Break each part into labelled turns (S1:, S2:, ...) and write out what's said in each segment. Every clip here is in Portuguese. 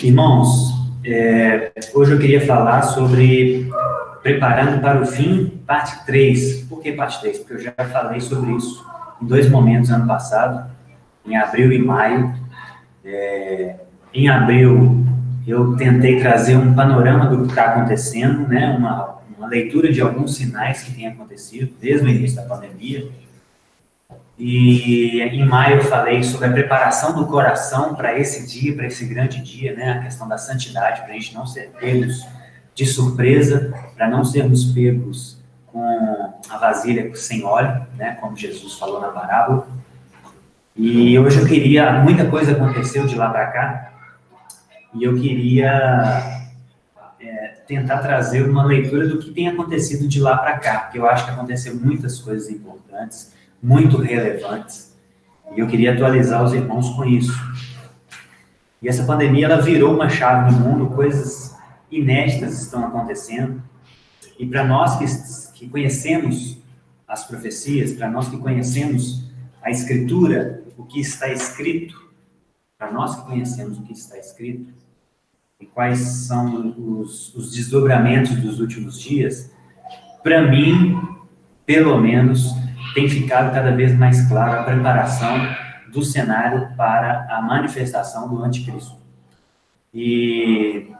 S1: Irmãos, hoje eu queria falar sobre Preparando para o Fim, parte 3. Por que parte 3? Porque eu já falei sobre isso em 2 momentos ano passado, em abril e maio. Em abril, eu tentei trazer um panorama do que está acontecendo, né? uma leitura de alguns sinais que têm acontecido desde o início da pandemia. E em maio eu falei sobre a preparação do coração para esse dia, para esse grande dia, né? A questão da santidade, para a gente não ser pegos de surpresa, para não sermos pegos com a vasilha sem óleo, né? Como Jesus falou na parábola. E hoje muita coisa aconteceu de lá para cá, e eu queria tentar trazer uma leitura do que tem acontecido de lá para cá, porque eu acho que aconteceu muitas coisas importantes, muito relevantes, e eu queria atualizar os irmãos com isso. E essa pandemia, ela virou uma chave no mundo, coisas inéditas estão acontecendo, e para nós que conhecemos as profecias, para nós que conhecemos a Escritura, o que está escrito, para nós que conhecemos o que está escrito, e quais são os desdobramentos dos últimos dias, para mim, pelo menos, tem ficado cada vez mais clara a preparação do cenário para a manifestação do anticristo. E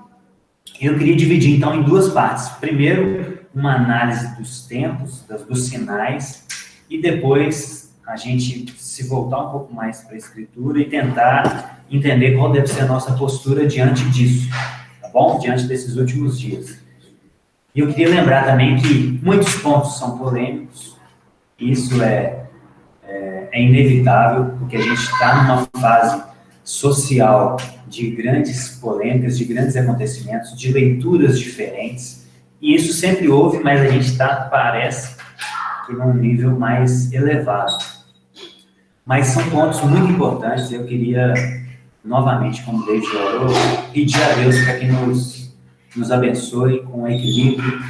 S1: eu queria dividir, então, em 2 partes. Primeiro, uma análise dos tempos, dos sinais, e depois a gente se voltar um pouco mais para a Escritura e tentar entender qual deve ser a nossa postura diante disso, tá bom? Diante desses últimos dias. E eu queria lembrar também que muitos pontos são polêmicos. Isso é inevitável, porque a gente está numa fase social de grandes polêmicas, de grandes acontecimentos, de leituras diferentes, e isso sempre houve, mas a gente parece que num nível mais elevado. Mas são pontos muito importantes, eu queria, novamente, como o David orou, pedir a Deus para que nos abençoe com equilíbrio,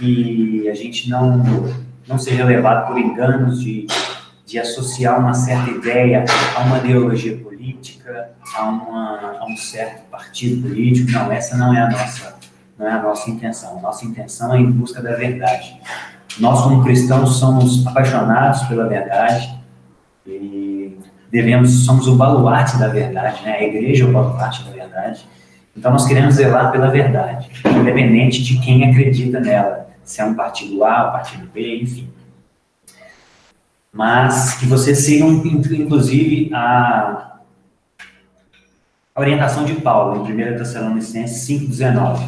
S1: e a gente não seja levado por enganos de associar uma certa ideia a uma ideologia política, a um certo partido político. Não, essa não é a nossa intenção. A nossa intenção é em busca da verdade. Nós, como cristãos, somos apaixonados pela verdade e somos o baluarte da verdade, né? A igreja é o baluarte da verdade. Então, nós queremos zelar pela verdade, independente de quem acredita nela, se é um partido A, um partido B, enfim. Mas que vocês sigam, inclusive, a orientação de Paulo, em 1 Tessalonicenses 5,19.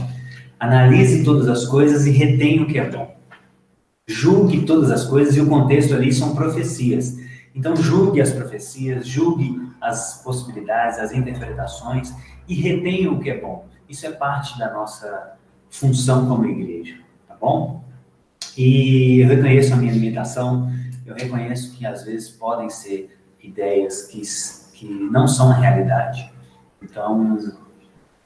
S1: Analise todas as coisas e retenha o que é bom. Julgue todas as coisas, e o contexto ali são profecias. Então, julgue as profecias, julgue as possibilidades, as interpretações, e retenha o que é bom. Isso é parte da nossa função como igreja, tá bom? E eu reconheço a minha limitação. Eu reconheço que, às vezes, podem ser ideias que não são a realidade. Então,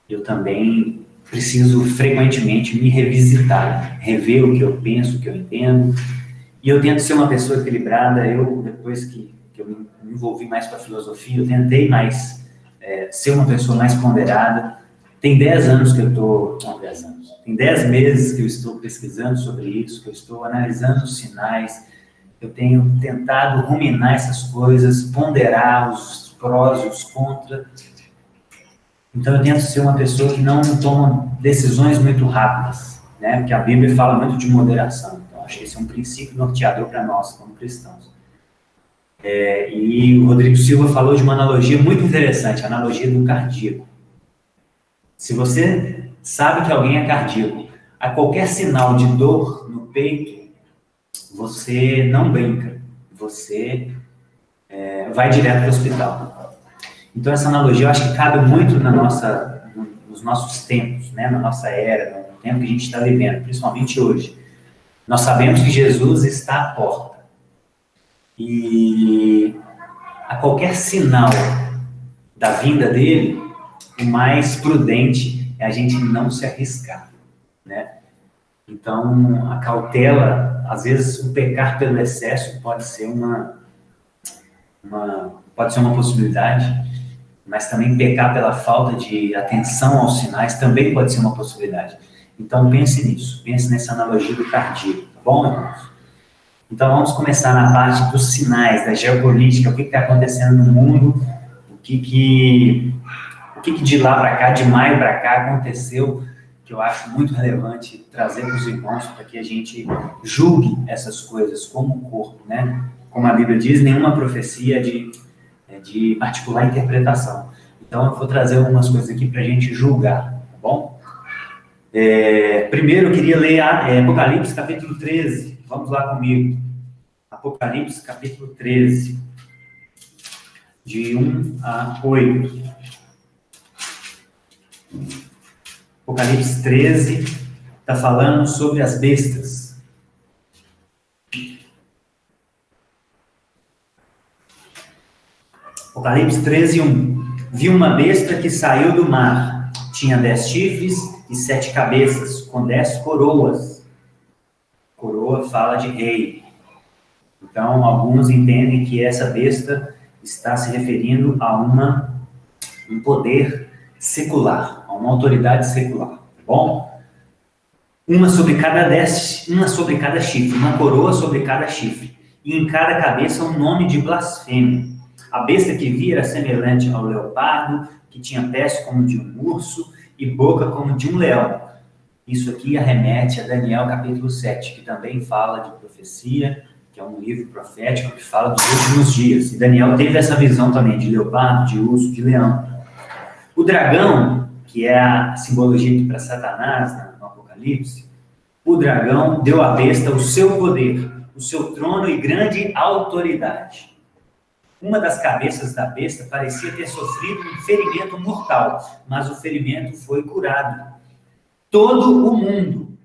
S1: eu também preciso, frequentemente, me revisitar, rever o que eu penso, o que eu entendo. E eu tento ser uma pessoa equilibrada. Depois que eu me envolvi mais com a filosofia, eu tentei ser uma pessoa mais ponderada. Tem 10 anos que eu estou... Não, 10 anos. Tem 10 meses que eu estou pesquisando sobre isso, que eu estou analisando os sinais. Eu tenho tentado ruminar essas coisas, ponderar os prós e os contras. Então, eu tento ser uma pessoa que não toma decisões muito rápidas, né? Porque a Bíblia fala muito de moderação. Então, acho que esse é um princípio norteador para nós, como cristãos. E o Rodrigo Silva falou de uma analogia muito interessante, a analogia do cardíaco. Se você sabe que alguém é cardíaco, a qualquer sinal de dor no peito, você não brinca, você vai direto para o hospital. Então, essa analogia eu acho que cabe muito nos nossos tempos, né? Na nossa era, no tempo que a gente está vivendo, principalmente hoje. Nós sabemos que Jesus está à porta. E a qualquer sinal da vinda dele, o mais prudente é a gente não se arriscar, né? Então, a cautela, às vezes o pecar pelo excesso pode ser uma possibilidade, mas também pecar pela falta de atenção aos sinais também pode ser uma possibilidade. Então pense nisso, pense nessa analogia do cardíaco, tá bom, irmãos? Então vamos começar na parte dos sinais, da geopolítica, o que está acontecendo no mundo, o que de lá para cá, de maio para cá aconteceu, que eu acho muito relevante trazer para os irmãos, para que a gente julgue essas coisas como corpo, né? Como a Bíblia diz, nenhuma profecia é de particular interpretação. Então eu vou trazer algumas coisas aqui para a gente julgar, tá bom? Primeiro eu queria ler Apocalipse capítulo 13, vamos lá comigo. Apocalipse capítulo 13, de 1 a 8. Apocalipse 13 está falando sobre as bestas. Apocalipse 13, 1. Vi uma besta que saiu do mar. Tinha 10 chifres e 7 cabeças, com 10 coroas. Coroa fala de rei. Então, alguns entendem que essa besta está se referindo a um poder secular, a uma autoridade secular, tá bom? Uma sobre cada chifre, uma coroa sobre cada chifre, e em cada cabeça um nome de blasfêmia. A besta que vi era semelhante ao leopardo, que tinha pés como de um urso e boca como de um leão. Isso aqui arremete a Daniel capítulo 7, que também fala de profecia, que é um livro profético que fala dos últimos dias. E Daniel teve essa visão também de leopardo, de urso, de leão. O dragão, que é a simbologia para Satanás no Apocalipse, o dragão deu à besta o seu poder, o seu trono e grande autoridade. Uma das cabeças da besta parecia ter sofrido um ferimento mortal, mas o ferimento foi curado. Todo o mundo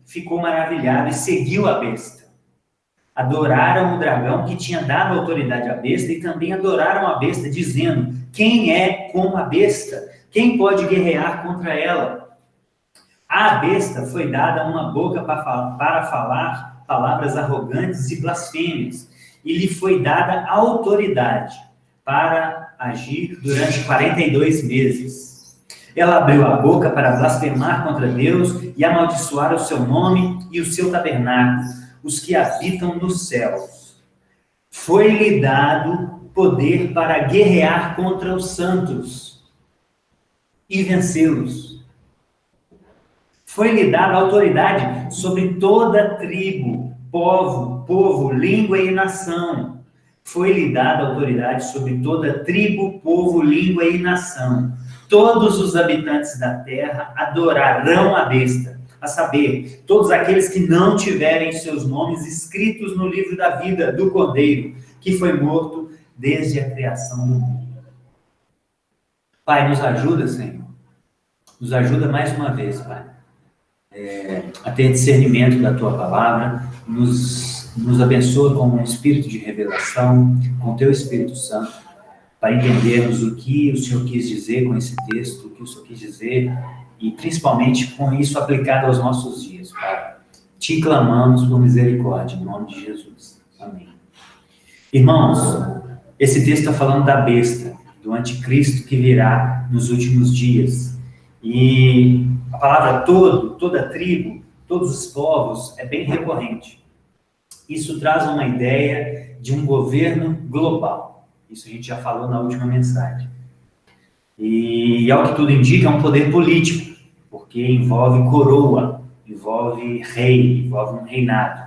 S1: ficou maravilhado e seguiu a besta. Adoraram o dragão que tinha dado autoridade à besta e também adoraram a besta, dizendo: quem é como a besta? Quem pode guerrear contra ela? À besta foi dada uma boca para falar palavras arrogantes e blasfêmias, e lhe foi dada autoridade para agir durante 42 meses. Ela abriu a boca para blasfemar contra Deus e amaldiçoar o seu nome e o seu tabernáculo, os que habitam nos céus. Foi-lhe dado poder para guerrear contra os santos e vencê-los. Foi-lhe dada autoridade sobre toda tribo, povo, língua e nação. Foi-lhe dada autoridade sobre toda tribo, povo, língua e nação. Todos os habitantes da terra adorarão a besta, a saber, todos aqueles que não tiverem seus nomes escritos no livro da vida do Cordeiro, que foi morto desde a criação do mundo. Pai, nos ajuda, Senhor. Nos ajuda mais uma vez, Pai, a ter discernimento da Tua palavra. Nos abençoa com um espírito de revelação, com o Teu Espírito Santo, para entendermos o que o Senhor quis dizer com esse texto, o que o Senhor quis dizer, e principalmente com isso aplicado aos nossos dias, Pai. Te clamamos por misericórdia, em nome de Jesus. Amém. Irmãos, esse texto está falando da besta, do anticristo que virá nos últimos dias. E a palavra toda tribo, todos os povos, é bem recorrente. Isso traz uma ideia de um governo global. Isso a gente já falou na última mensagem. E ao que tudo indica, é um poder político, porque envolve coroa, envolve rei, envolve um reinado.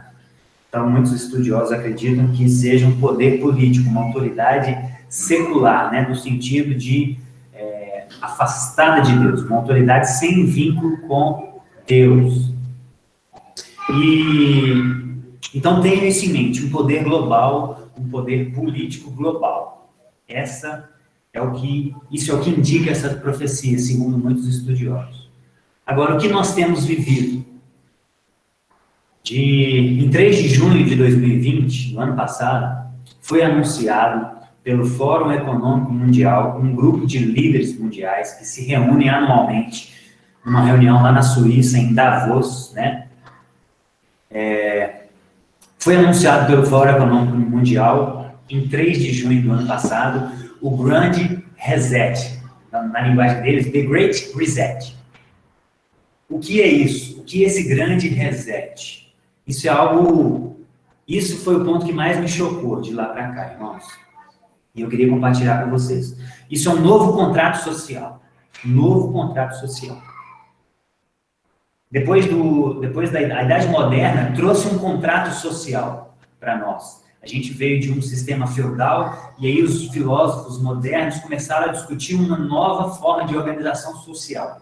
S1: Então, muitos estudiosos acreditam que seja um poder político, uma autoridade secular, né, no sentido de afastada de Deus, uma autoridade sem vínculo com Deus. Então, tenha isso em mente, um poder global, um poder político global. Isso é o que indica essa profecia, segundo muitos estudiosos. Agora, o que nós temos vivido? Em 3 de junho de 2020, no ano passado, foi anunciado pelo Fórum Econômico Mundial, um grupo de líderes mundiais que se reúnem anualmente, numa reunião lá na Suíça, em Davos, né? Foi anunciado pelo Fórum Econômico Mundial, em 3 de junho do ano passado, o grande reset. Na linguagem deles, the great reset. O que é isso? O que é esse grande reset? Isso é algo... Isso foi o ponto que mais me chocou de lá para cá, irmãos. E eu queria compartilhar com vocês. Isso é um novo contrato social. Novo contrato social. Depois da Idade Moderna, trouxe um contrato social para nós. A gente veio de um sistema feudal e aí os filósofos modernos começaram a discutir uma nova forma de organização social.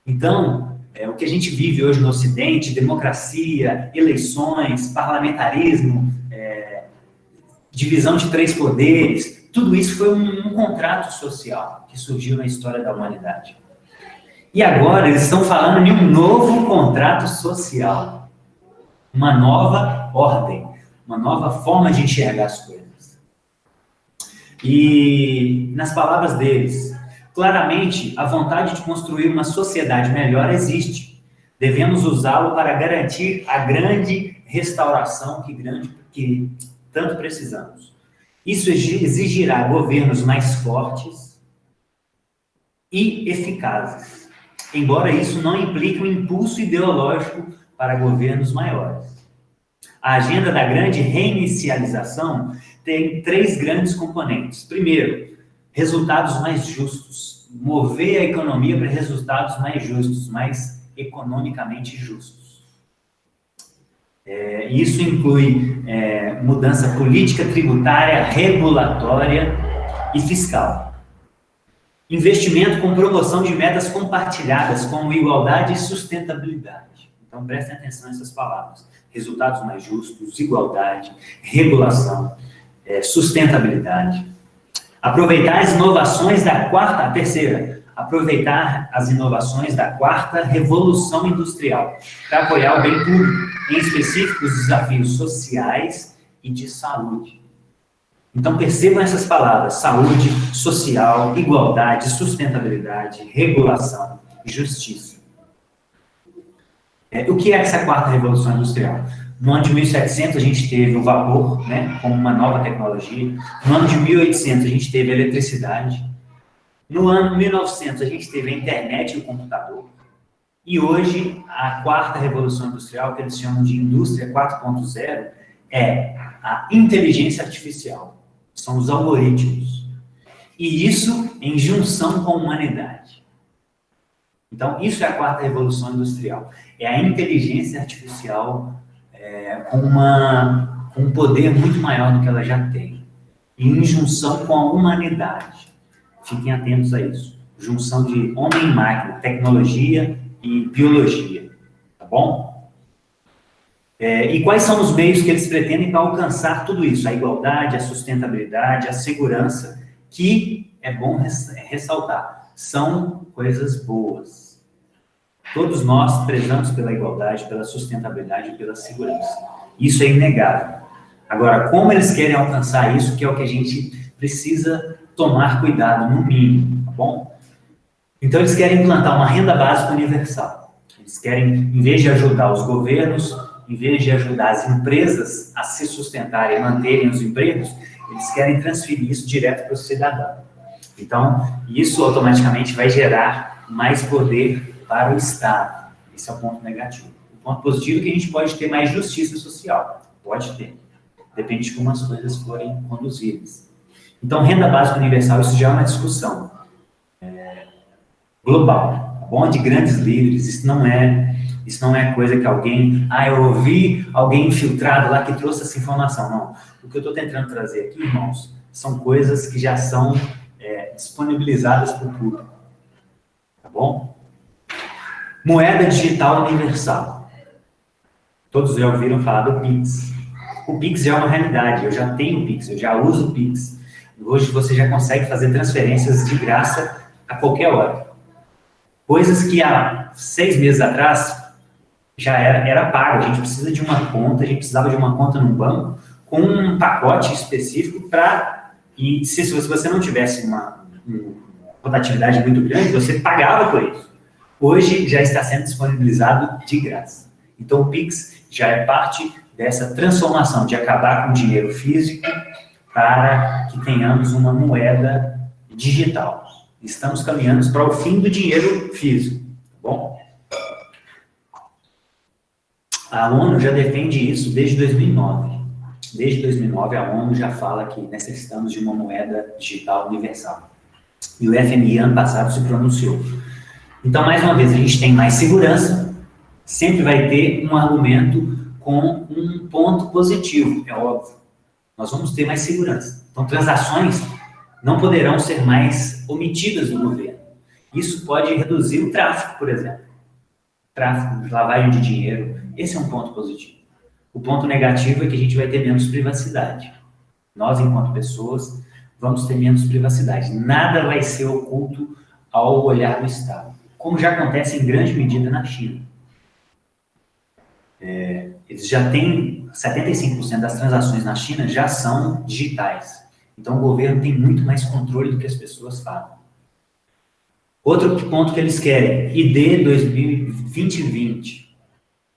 S1: Então, o que a gente vive hoje no Ocidente, democracia, eleições, parlamentarismo, divisão de 3 poderes, tudo isso foi um contrato social que surgiu na história da humanidade. E agora eles estão falando de um novo contrato social, uma nova ordem, uma nova forma de enxergar as coisas. E nas palavras deles, claramente a vontade de construir uma sociedade melhor existe. Devemos usá-lo para garantir a grande restauração que tanto precisamos. Isso exigirá governos mais fortes e eficazes, embora isso não implique um impulso ideológico para governos maiores. A agenda da grande reinicialização tem 3 grandes componentes. Primeiro, resultados mais justos. Mover a economia para resultados mais justos, mais economicamente justos. Isso inclui mudança política, tributária, regulatória e fiscal. Investimento com promoção de metas compartilhadas, como igualdade e sustentabilidade. Então, prestem atenção nessas palavras. Resultados mais justos, igualdade, regulação, sustentabilidade. Aproveitar as inovações a terceira, aproveitar as inovações da 4ª Revolução Industrial para apoiar o bem público, em específico os desafios sociais e de saúde. Então, percebam essas palavras: saúde, social, igualdade, sustentabilidade, regulação e justiça. O que é essa 4ª Revolução Industrial? No ano de 1700, a gente teve o vapor, né, como uma nova tecnologia. No ano de 1800, a gente teve a eletricidade. No ano de 1900, a gente teve a internet e o computador. E hoje, a 4ª Revolução Industrial, que eles chamam de Indústria 4.0, é a inteligência artificial. São os algoritmos. E isso em junção com a humanidade. Então, isso é a 4ª Revolução Industrial. É a inteligência artificial com um poder muito maior do que ela já tem. E em junção com a humanidade. Fiquem atentos a isso. Junção de homem e máquina, tecnologia e biologia. Tá bom? E quais são os meios que eles pretendem para alcançar tudo isso? A igualdade, a sustentabilidade, a segurança, que é bom ressaltar, são coisas boas. Todos nós prezamos pela igualdade, pela sustentabilidade e pela segurança. Isso é inegável. Agora, como eles querem alcançar isso, que é o que a gente precisa tomar cuidado, no mínimo, tá bom? Então, eles querem implantar uma renda básica universal. Eles querem, em vez de ajudar os governos, em vez de ajudar as empresas a se sustentarem e manterem os empregos, eles querem transferir isso direto para o cidadão. Então, isso automaticamente vai gerar mais poder para o Estado. Esse é o ponto negativo. O ponto positivo é que a gente pode ter mais justiça social. Pode ter. Depende de como as coisas forem conduzidas. Então, renda básica universal, isso já é uma discussão global, tá bom? De grandes líderes. Isso não é coisa que alguém... eu ouvi alguém infiltrado lá que trouxe essa informação. Não. O que eu estou tentando trazer aqui, irmãos, são coisas que já são disponibilizadas para o público. Tá bom? Moeda digital universal. Todos já ouviram falar do Pix. O Pix já é uma realidade. Eu já tenho Pix, eu já uso o Pix. Hoje você já consegue fazer transferências de graça a qualquer hora. Coisas que há 6 meses atrás já era pago. A gente precisa de uma conta, a gente precisava de uma conta no banco com um pacote específico para... E se você não tivesse uma rotatividade muito grande, você pagava por isso. Hoje já está sendo disponibilizado de graça. Então o Pix já é parte dessa transformação de acabar com o dinheiro físico para que tenhamos uma moeda digital. Estamos caminhando para o fim do dinheiro físico, tá bom? A ONU já defende isso desde 2009. Desde 2009, a ONU já fala que necessitamos de uma moeda digital universal. E o FMI, ano passado, se pronunciou. Então, mais uma vez, a gente tem mais segurança, sempre vai ter um argumento com um ponto positivo, é óbvio. Nós vamos ter mais segurança. Então, transações não poderão ser mais omitidas no governo. Isso pode reduzir o tráfico, por exemplo. Tráfico, lavagem de dinheiro, esse é um ponto positivo. O ponto negativo é que a gente vai ter menos privacidade. Nós, enquanto pessoas, vamos ter menos privacidade. Nada vai ser oculto ao olhar do Estado, como já acontece em grande medida na China. Eles já têm 75% das transações na China já são digitais. Então, o governo tem muito mais controle do que as pessoas falam. Outro ponto que eles querem, ID 2020.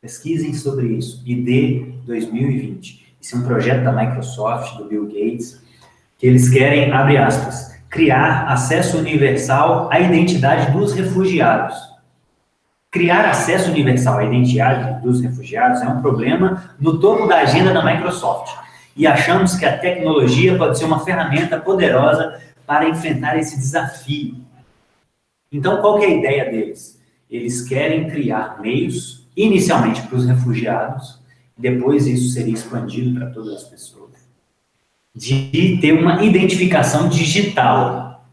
S1: Pesquisem sobre isso, ID 2020. Isso é um projeto da Microsoft, do Bill Gates, que eles querem, abre aspas, criar acesso universal à identidade dos refugiados. Criar acesso universal à identidade dos refugiados é um problema no topo da agenda da Microsoft. E achamos que a tecnologia pode ser uma ferramenta poderosa para enfrentar esse desafio. Então, qual que é a ideia deles? Eles querem criar meios, inicialmente para os refugiados, depois isso seria expandido para todas as pessoas, de ter uma identificação digital.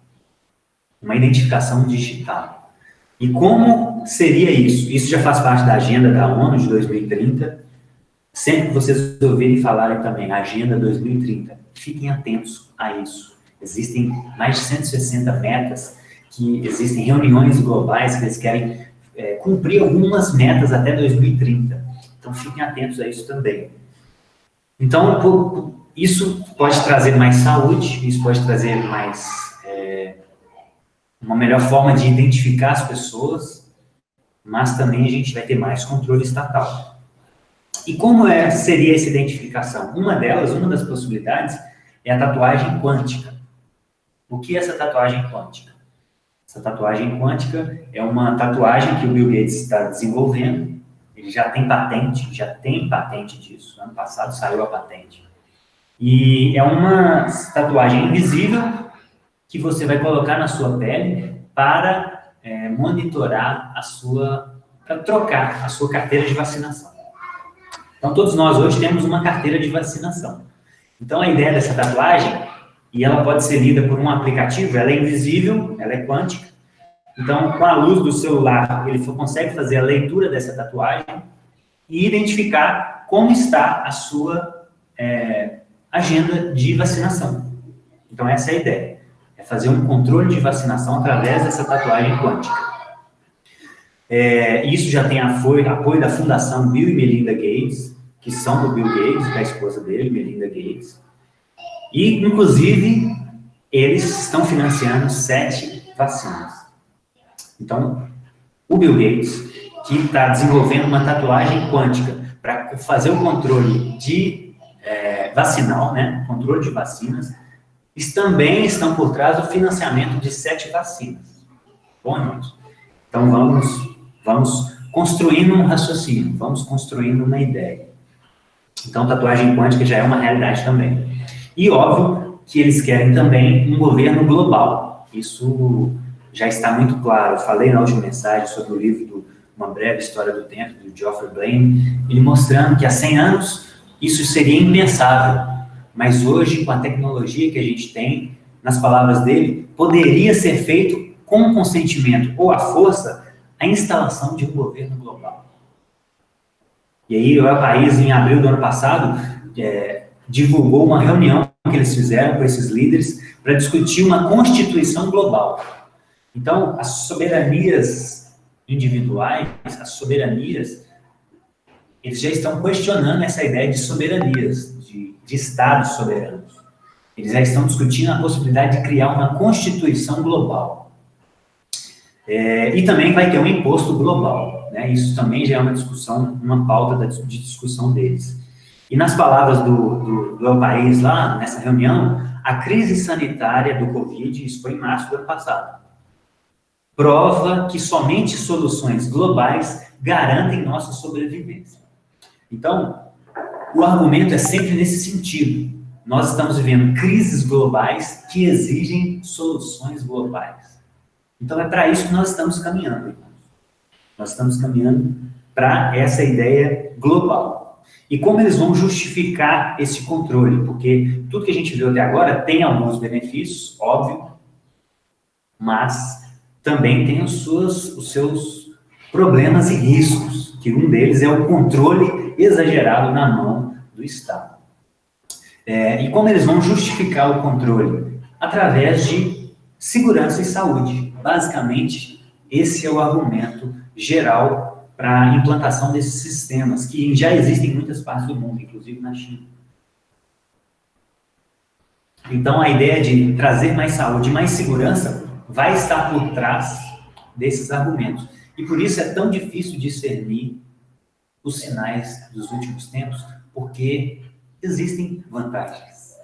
S1: Uma identificação digital. E como seria isso? Isso já faz parte da agenda da ONU de 2030. Sempre que vocês ouvirem falarem também, Agenda 2030, fiquem atentos a isso. Existem mais de 160 metas, que existem reuniões globais que eles querem cumprir algumas metas até 2030. Então, fiquem atentos a isso também. Então, isso pode trazer mais saúde, isso pode trazer mais uma melhor forma de identificar as pessoas, mas também a gente vai ter mais controle estatal. E como seria essa identificação? Uma das possibilidades, é a tatuagem quântica. O que é essa tatuagem quântica? Essa tatuagem quântica é uma tatuagem que o Bill Gates está desenvolvendo. Ele já tem patente disso. Ano passado saiu a patente. E é uma tatuagem invisível que você vai colocar na sua pele para monitorar para trocar a sua carteira de vacinação. Então, todos nós hoje temos uma carteira de vacinação. Então, a ideia dessa tatuagem, e ela pode ser lida por um aplicativo, ela é invisível, ela é quântica. Então, com a luz do celular, ele consegue fazer a leitura dessa tatuagem e identificar como está a sua agenda de vacinação. Então, essa é a ideia. É fazer um controle de vacinação através dessa tatuagem quântica. Isso já tem apoio da Fundação Bill e Melinda Gates, que são do Bill Gates, da esposa dele, Melinda Gates. E, inclusive, eles estão financiando 7 vacinas. Então, o Bill Gates, que está desenvolvendo uma tatuagem quântica para fazer o controle vacinal, né, controle de vacinas, eles também estão por trás do financiamento de 7 vacinas. Bom, irmãos? Então, vamos construindo um raciocínio, vamos construindo uma ideia. Então, tatuagem quântica já é uma realidade também. E, óbvio, que eles querem também um governo global. Isso já está muito claro. Eu falei na última mensagem sobre o livro Uma Breve História do Tempo, do Geoffrey Blaine, ele mostrando que há 100 anos isso seria impensável. Mas hoje, com a tecnologia que a gente tem, nas palavras dele, poderia ser feito com o consentimento ou a força a instalação de um governo global. E aí, o país, em abril do ano passado, divulgou uma reunião que eles fizeram com esses líderes para discutir uma constituição global. Então, as soberanias individuais, eles já estão questionando essa ideia de soberanias, de estados soberanos. Eles já estão discutindo a possibilidade de criar uma constituição global. E também vai ter um imposto global, né? Isso também já é uma discussão, uma pauta de discussão deles. E nas palavras do El País, lá nessa reunião, a crise sanitária do Covid, isso foi em março do ano passado, prova que somente soluções globais garantem nossa sobrevivência. Então, o argumento é sempre nesse sentido. Nós estamos vivendo crises globais que exigem soluções globais. Então, é para isso que nós estamos caminhando, irmãos. Nós estamos caminhando para essa ideia global. E como eles vão justificar esse controle? Porque tudo que a gente viu até agora tem alguns benefícios, óbvio, mas também tem os seus problemas e riscos, que um deles é o controle exagerado na mão do Estado. E como eles vão justificar o controle? Através de segurança e saúde. Basicamente, esse é o argumento geral para a implantação desses sistemas, que já existem em muitas partes do mundo, inclusive na China. Então, a ideia de trazer mais saúde e mais segurança vai estar por trás desses argumentos. E por isso é tão difícil discernir os sinais dos últimos tempos, porque existem vantagens.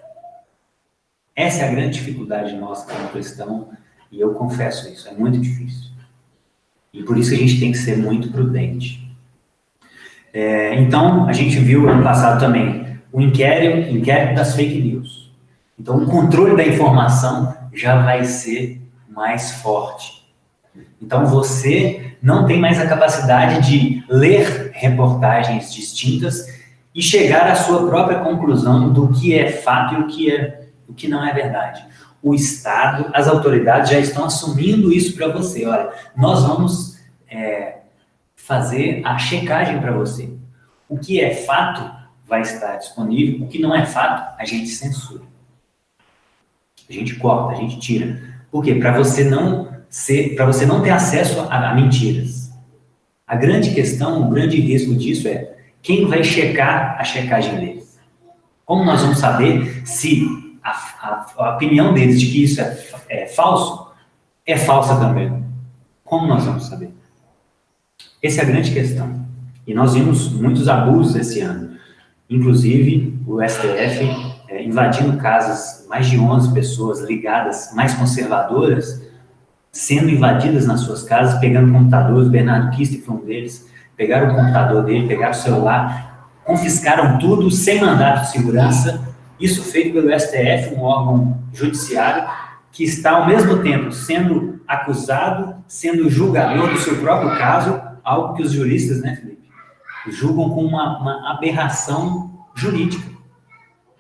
S1: Essa é a grande dificuldade nossa como cristão, e eu confesso isso, é muito difícil. E por isso a gente tem que ser muito prudente. Então, a gente viu ano passado também o inquérito das fake news. Então, o controle da informação já vai ser mais forte. Então, você não tem mais a capacidade de ler reportagens distintas e chegar à sua própria conclusão do que é fato e o que não é verdade. O Estado, as autoridades já estão assumindo isso para você. Olha, nós vamos fazer a checagem para você. O que é fato vai estar disponível, o que não é fato, a gente censura. A gente corta, a gente tira. Por quê? Para você não ter acesso a mentiras. A grande questão, o grande risco disso é quem vai checar a checagem deles. Como nós vamos saber se a opinião deles de que isso é falso, é falsa também? Como nós vamos saber? Essa é a grande questão. E nós vimos muitos abusos esse ano. Inclusive, o STF invadindo casas, mais de 11 pessoas ligadas, mais conservadoras, sendo invadidas nas suas casas, pegando computadores. Bernardo Kister foi um deles. Pegaram o computador dele, pegaram o celular, confiscaram tudo sem mandato de segurança. Isso feito pelo STF, um órgão judiciário, que está ao mesmo tempo sendo acusado, sendo julgador do seu próprio caso, algo que os juristas, né, Felipe, julgam como uma aberração jurídica.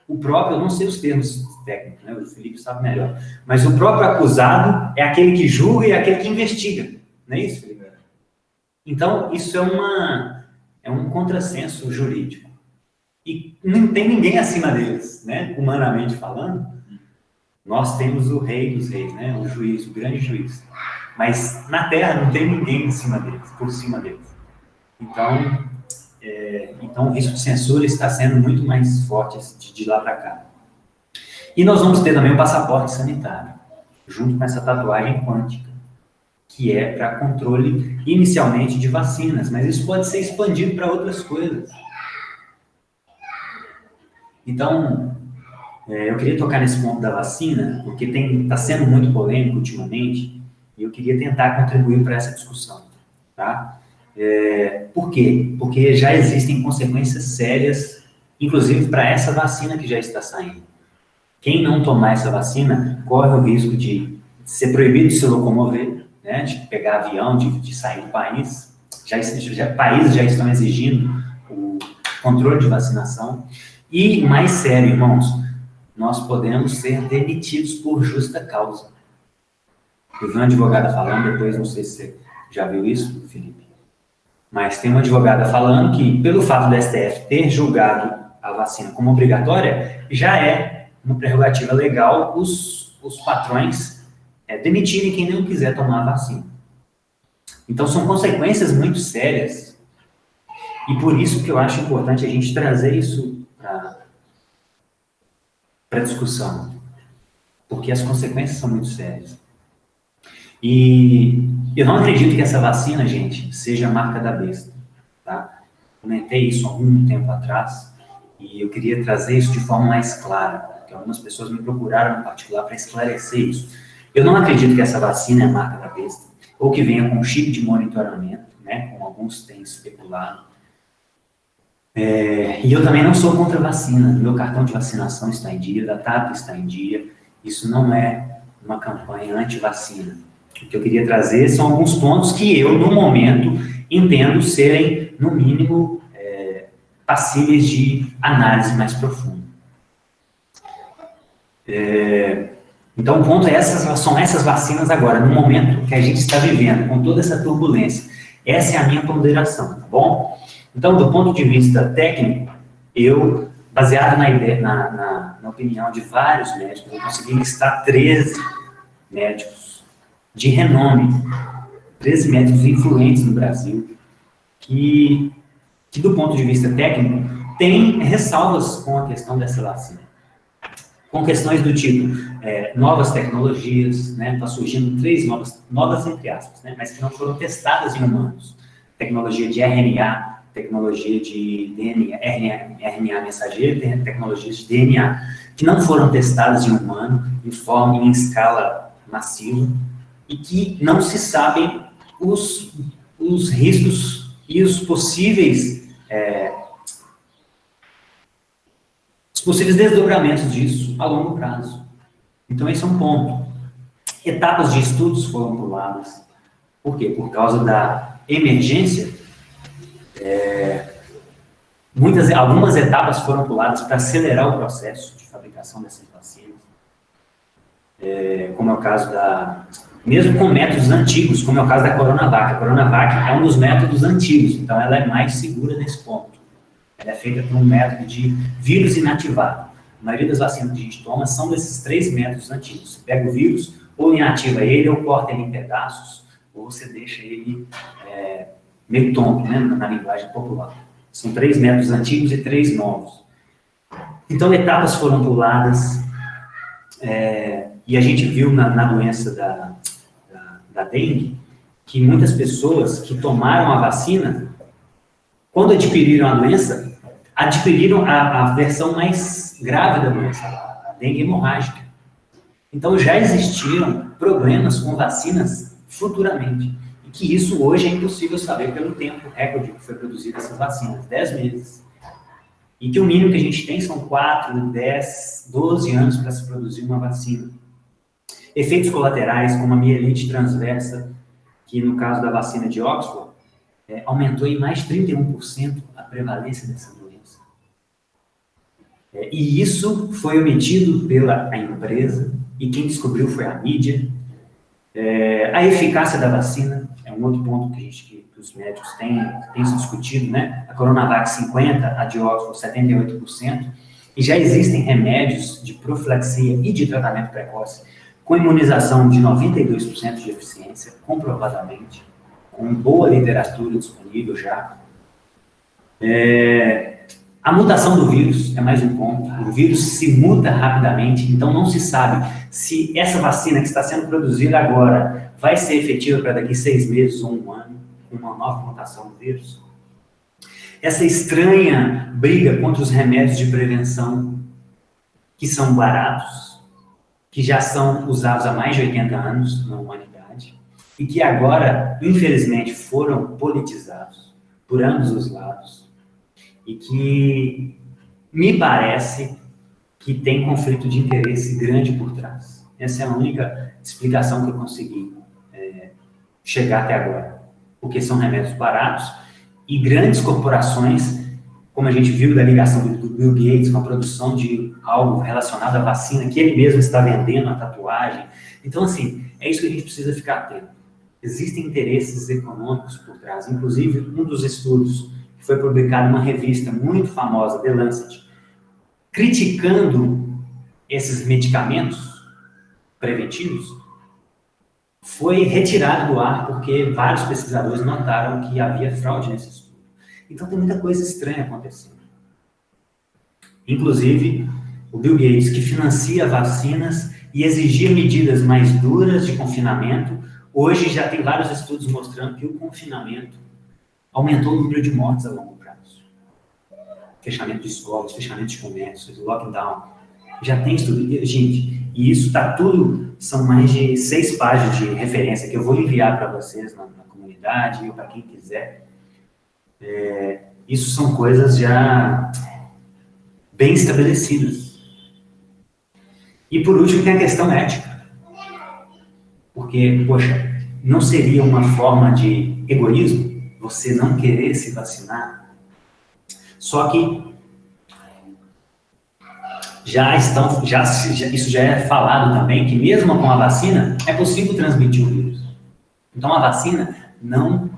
S1: O próprio, eu não sei os termos técnicos, né, o Felipe sabe melhor, mas o próprio acusado é aquele que julga e é aquele que investiga. Não é isso, Felipe? Então, isso é um contrassenso jurídico. E não tem ninguém acima deles, né? Humanamente falando. Nós temos o rei dos reis, né? O juiz, o grande juiz. Mas na Terra não tem ninguém acima deles, por cima deles. Então o risco de censura está sendo muito mais forte de lá para cá. E nós vamos ter também o passaporte sanitário, junto com essa tatuagem quântica, que é para controle inicialmente de vacinas, mas isso pode ser expandido para outras coisas. Então, eu queria tocar nesse ponto da vacina, porque está sendo muito polêmico ultimamente, e eu queria tentar contribuir para essa discussão. Tá? Por quê? Porque já existem consequências sérias, inclusive para essa vacina que já está saindo. Quem não tomar essa vacina corre o risco de ser proibido de se locomover, né, de pegar avião, de sair do país. Países já estão exigindo o controle de vacinação. E, mais sério, irmãos, nós podemos ser demitidos por justa causa. Eu vi uma advogada falando, depois não sei se você já viu isso, Felipe, mas tem uma advogada falando que, pelo fato do STF ter julgado a vacina como obrigatória, já é uma prerrogativa legal os patrões demitirem quem não quiser tomar a vacina. Então, são consequências muito sérias, e por isso que eu acho importante a gente trazer isso para discussão, porque as consequências são muito sérias. E eu não acredito que essa vacina, gente, seja a marca da besta, tá? Comentei isso há algum tempo atrás, E eu queria trazer isso de forma mais clara, porque algumas pessoas me procuraram em particular para esclarecer isso. Eu não acredito que essa vacina é a marca da besta, ou que venha com chip de monitoramento, né, como alguns têm especulado. E eu também não sou contra a vacina. Meu cartão de vacinação está em dia, da TAP está em dia. Isso não é uma campanha anti-vacina. O que eu queria trazer são alguns pontos que eu, no momento, entendo serem, no mínimo, passíveis de análise mais profunda. Então, o ponto são essas vacinas agora, no momento que a gente está vivendo, com toda essa turbulência. Essa é a minha ponderação, tá bom? Então, do ponto de vista técnico, eu, baseado na opinião de vários médicos, eu consegui listar 13 médicos de renome, 13 médicos influentes no Brasil, que do ponto de vista técnico, têm ressalvas com a questão dessa vacina. Com questões do tipo, novas tecnologias, né? Está surgindo 3 novas entre aspas, né? Mas que não foram testadas em humanos. Tecnologia de RNA, tecnologia de DNA, RNA mensageiro, tecnologias de DNA, que não foram testadas em humano, em escala massiva, e que não se sabem os riscos e os possíveis desdobramentos disso a longo prazo. Então, esse é um ponto. Etapas de estudos foram puladas. Por quê? Por causa da emergência. Algumas etapas foram puladas para acelerar o processo de fabricação dessas vacinas. Como é o caso mesmo com métodos antigos, como é o caso da Coronavac. A Coronavac é um dos métodos antigos, então ela é mais segura nesse ponto. Ela é feita por um método de vírus inativado. A maioria das vacinas que a gente toma são desses 3 métodos antigos. Você pega o vírus, ou inativa ele, ou corta ele em pedaços, ou você deixa ele meio tonto, né, na linguagem popular. São 3 métodos antigos e 3 novos. Então, etapas foram puladas, e a gente viu na doença da dengue, que muitas pessoas que tomaram a vacina, quando adquiriram a doença, adquiriram a versão mais grave da doença, a dengue hemorrágica. Então, já existiram problemas com vacinas futuramente. E que isso hoje é impossível saber pelo tempo recorde que foi produzido essas vacinas, 10 meses. E que o mínimo que a gente tem são 4, 10, 12 anos para se produzir uma vacina. Efeitos colaterais, como a mielite transversa, que no caso da vacina de Oxford, aumentou em mais de 31% a prevalência dessa doença. E isso foi omitido pela empresa, e quem descobriu foi a mídia. A eficácia da vacina é um outro ponto que os médicos têm se discutido, né? A Coronavac 50%, a de Oxford 78%, e já existem remédios de profilaxia e de tratamento precoce com imunização de 92% de eficiência, comprovadamente, com boa literatura disponível já. A mutação do vírus é mais um ponto. O vírus se muta rapidamente, então não se sabe se essa vacina que está sendo produzida agora vai ser efetiva para daqui 6 meses ou 1 ano, com uma nova mutação do vírus. Essa estranha briga contra os remédios de prevenção, que são baratos, que já são usados há mais de 80 anos na humanidade, e que agora, infelizmente, foram politizados por ambos os lados, e que me parece que tem conflito de interesse grande por trás. Essa é a única explicação que eu consegui chegar até agora. Porque são remédios baratos e grandes corporações, como a gente viu da ligação do Bill Gates com a produção de algo relacionado à vacina, que ele mesmo está vendendo, a tatuagem. Então, assim, é isso que a gente precisa ficar atento. Existem interesses econômicos por trás. Inclusive, um dos estudos que foi publicado numa revista muito famosa, The Lancet, criticando esses medicamentos preventivos, foi retirado do ar porque vários pesquisadores notaram que havia fraude nesse estudo. Então tem muita coisa estranha acontecendo. Inclusive, o Bill Gates, que financia vacinas e exigia medidas mais duras de confinamento, hoje já tem vários estudos mostrando que o confinamento aumentou o número de mortes a longo prazo. fechamento de escolas, fechamento de comércios, lockdown. Já tem estudo, gente, e isso está tudo, são mais de 6 páginas de referência que eu vou enviar para vocês na comunidade, ou para quem quiser. Isso são coisas já bem estabelecidas. E por último tem a questão ética. Porque, poxa, não seria uma forma de egoísmo você não querer se vacinar? Só que isso já é falado também, que mesmo com a vacina, é possível transmitir o vírus. Então, a vacina não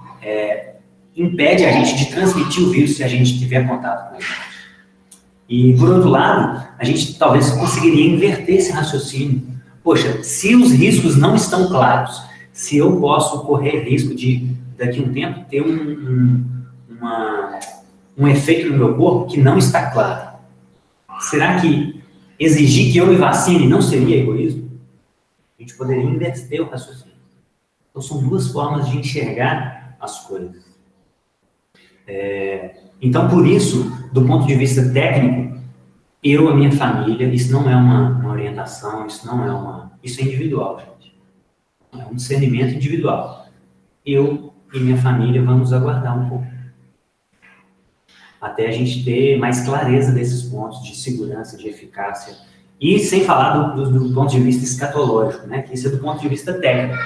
S1: impede a gente de transmitir o vírus se a gente tiver contato com ele. E, por outro lado, a gente talvez conseguiria inverter esse raciocínio. Poxa, se os riscos não estão claros, se eu posso correr risco de, daqui a um tempo, ter um efeito no meu corpo que não está claro, será que exigir que eu me vacine não seria egoísmo? A gente poderia inverter o raciocínio. Então, são 2 formas de enxergar as coisas. Então, por isso, do ponto de vista técnico, eu, a minha família, isso não é uma orientação, isso é individual, gente. É um discernimento individual. Eu e minha família vamos aguardar um pouco, até a gente ter mais clareza desses pontos de segurança, de eficácia, e sem falar do ponto de vista escatológico, né? Que isso é do ponto de vista técnico.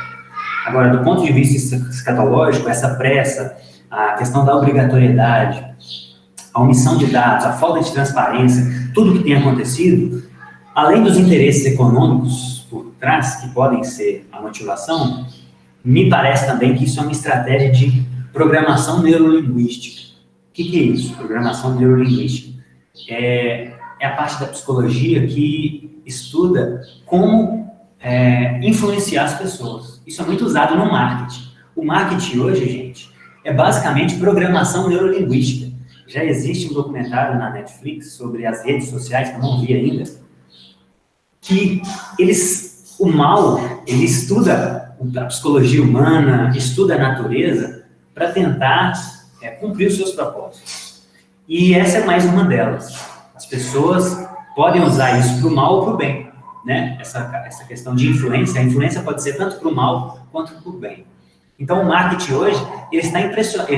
S1: Agora, do ponto de vista escatológico, essa pressa, a questão da obrigatoriedade, a omissão de dados, a falta de transparência, tudo que tem acontecido, além dos interesses econômicos por trás, que podem ser a motivação, me parece também que isso é uma estratégia de programação neurolinguística. O que é isso, programação neurolinguística? É a parte da psicologia que estuda como influenciar as pessoas. Isso é muito usado no marketing. O marketing hoje, gente, é basicamente programação neurolinguística. Já existe um documentário na Netflix sobre as redes sociais, que eu não vi ainda, que o mal, ele estuda a psicologia humana, estuda a natureza, para tentar cumprir os seus propósitos. E essa é mais uma delas. As pessoas podem usar isso para o mal ou para o bem, né? Essa questão de influência, a influência pode ser tanto para o mal quanto para o bem. Então, o marketing hoje, ele está impressionado,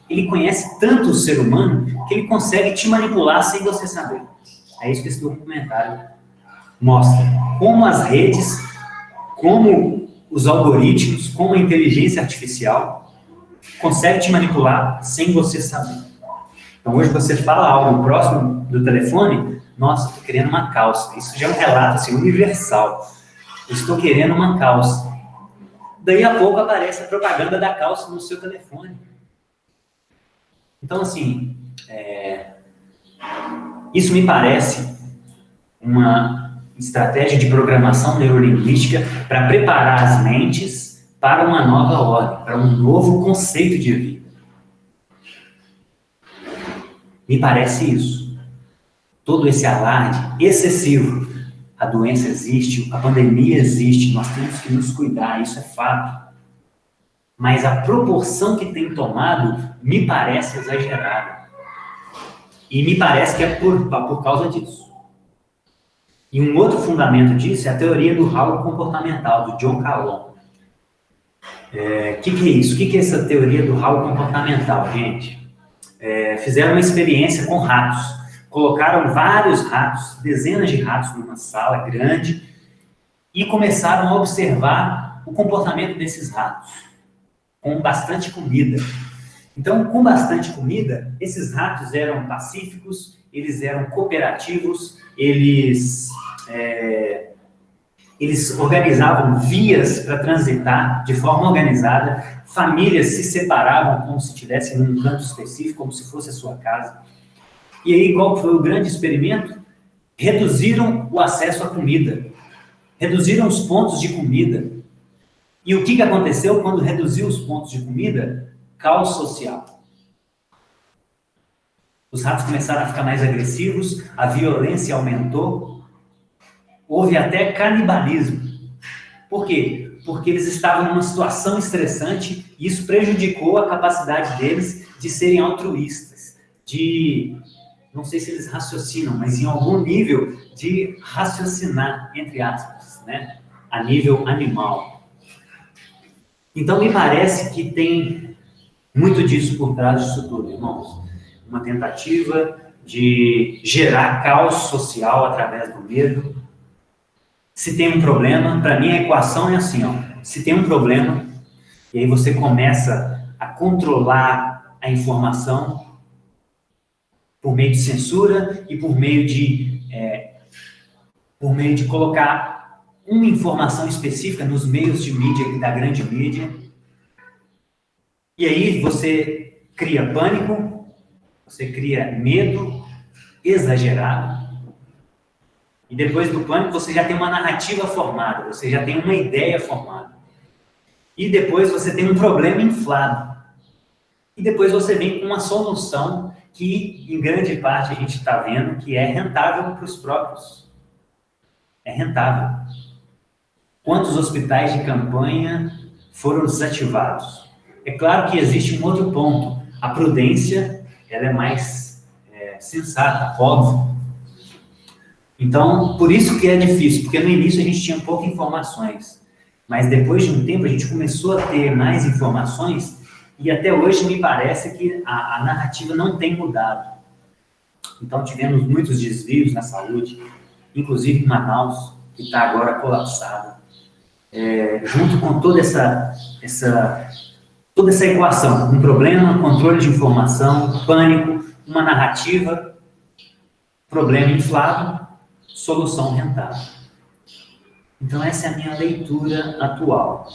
S1: ele conhece tanto o ser humano que ele consegue te manipular sem você saber. É isso que esse documentário mostra. Como as redes, como os algoritmos, como a inteligência artificial consegue te manipular sem você saber. Então, hoje você fala algo próximo do telefone, nossa, estou querendo uma calça. Isso já é um relato assim, universal. Eu estou querendo uma calça. Daí a pouco aparece a propaganda da calça no seu telefone. Então, assim, isso me parece uma estratégia de programação neurolinguística para preparar as mentes para uma nova ordem, para um novo conceito de vida. Me parece isso. Todo esse alarde excessivo. A doença existe, a pandemia existe, nós temos que nos cuidar, isso é fato. Mas a proporção que tem tomado me parece exagerada. E me parece que é por causa disso. E um outro fundamento disso é a teoria do halo comportamental, do John Calhoun. O que é isso? O que é essa teoria do halo comportamental, gente? Fizeram uma experiência com ratos. Colocaram vários ratos, dezenas de ratos numa sala grande e começaram a observar o comportamento desses ratos, com bastante comida. Então, com bastante comida, esses ratos eram pacíficos, eles eram cooperativos, eles organizavam vias para transitar de forma organizada, famílias se separavam como se estivessem num canto específico, como se fosse a sua casa. E aí, qual foi o grande experimento? Reduziram o acesso à comida. Reduziram os pontos de comida. E o que aconteceu quando reduziu os pontos de comida? Caos social. Os ratos começaram a ficar mais agressivos, a violência aumentou, houve até canibalismo. Por quê? Porque eles estavam numa situação estressante e isso prejudicou a capacidade deles de serem altruístas, de não sei se eles raciocinam, mas em algum nível de raciocinar, entre aspas, né? A nível animal. Então, me parece que tem muito disso por trás disso tudo, irmãos. Uma tentativa de gerar caos social através do medo. Se tem um problema, para mim a equação é assim, ó. Se tem um problema, e aí você começa a controlar a informação por meio de censura e por meio de colocar uma informação específica nos meios de mídia, da grande mídia. E aí você cria pânico, você cria medo exagerado. E depois do pânico você já tem uma narrativa formada, você já tem uma ideia formada. E depois você tem um problema inflado. E depois você vem com uma solução que, em grande parte, a gente está vendo que é rentável para os próprios. É rentável. Quantos hospitais de campanha foram desativados? É claro que existe um outro ponto. A prudência, ela é mais sensata, óbvio. Então, por isso que é difícil, porque no início a gente tinha poucas informações. Mas depois de um tempo a gente começou a ter mais informações e até hoje me parece que a narrativa não tem mudado. Então tivemos muitos desvios na saúde, inclusive em Manaus, que está agora colapsada. Junto com toda essa equação, um problema, controle de informação, pânico, uma narrativa, problema inflado, solução rentável. Então essa é a minha leitura atual.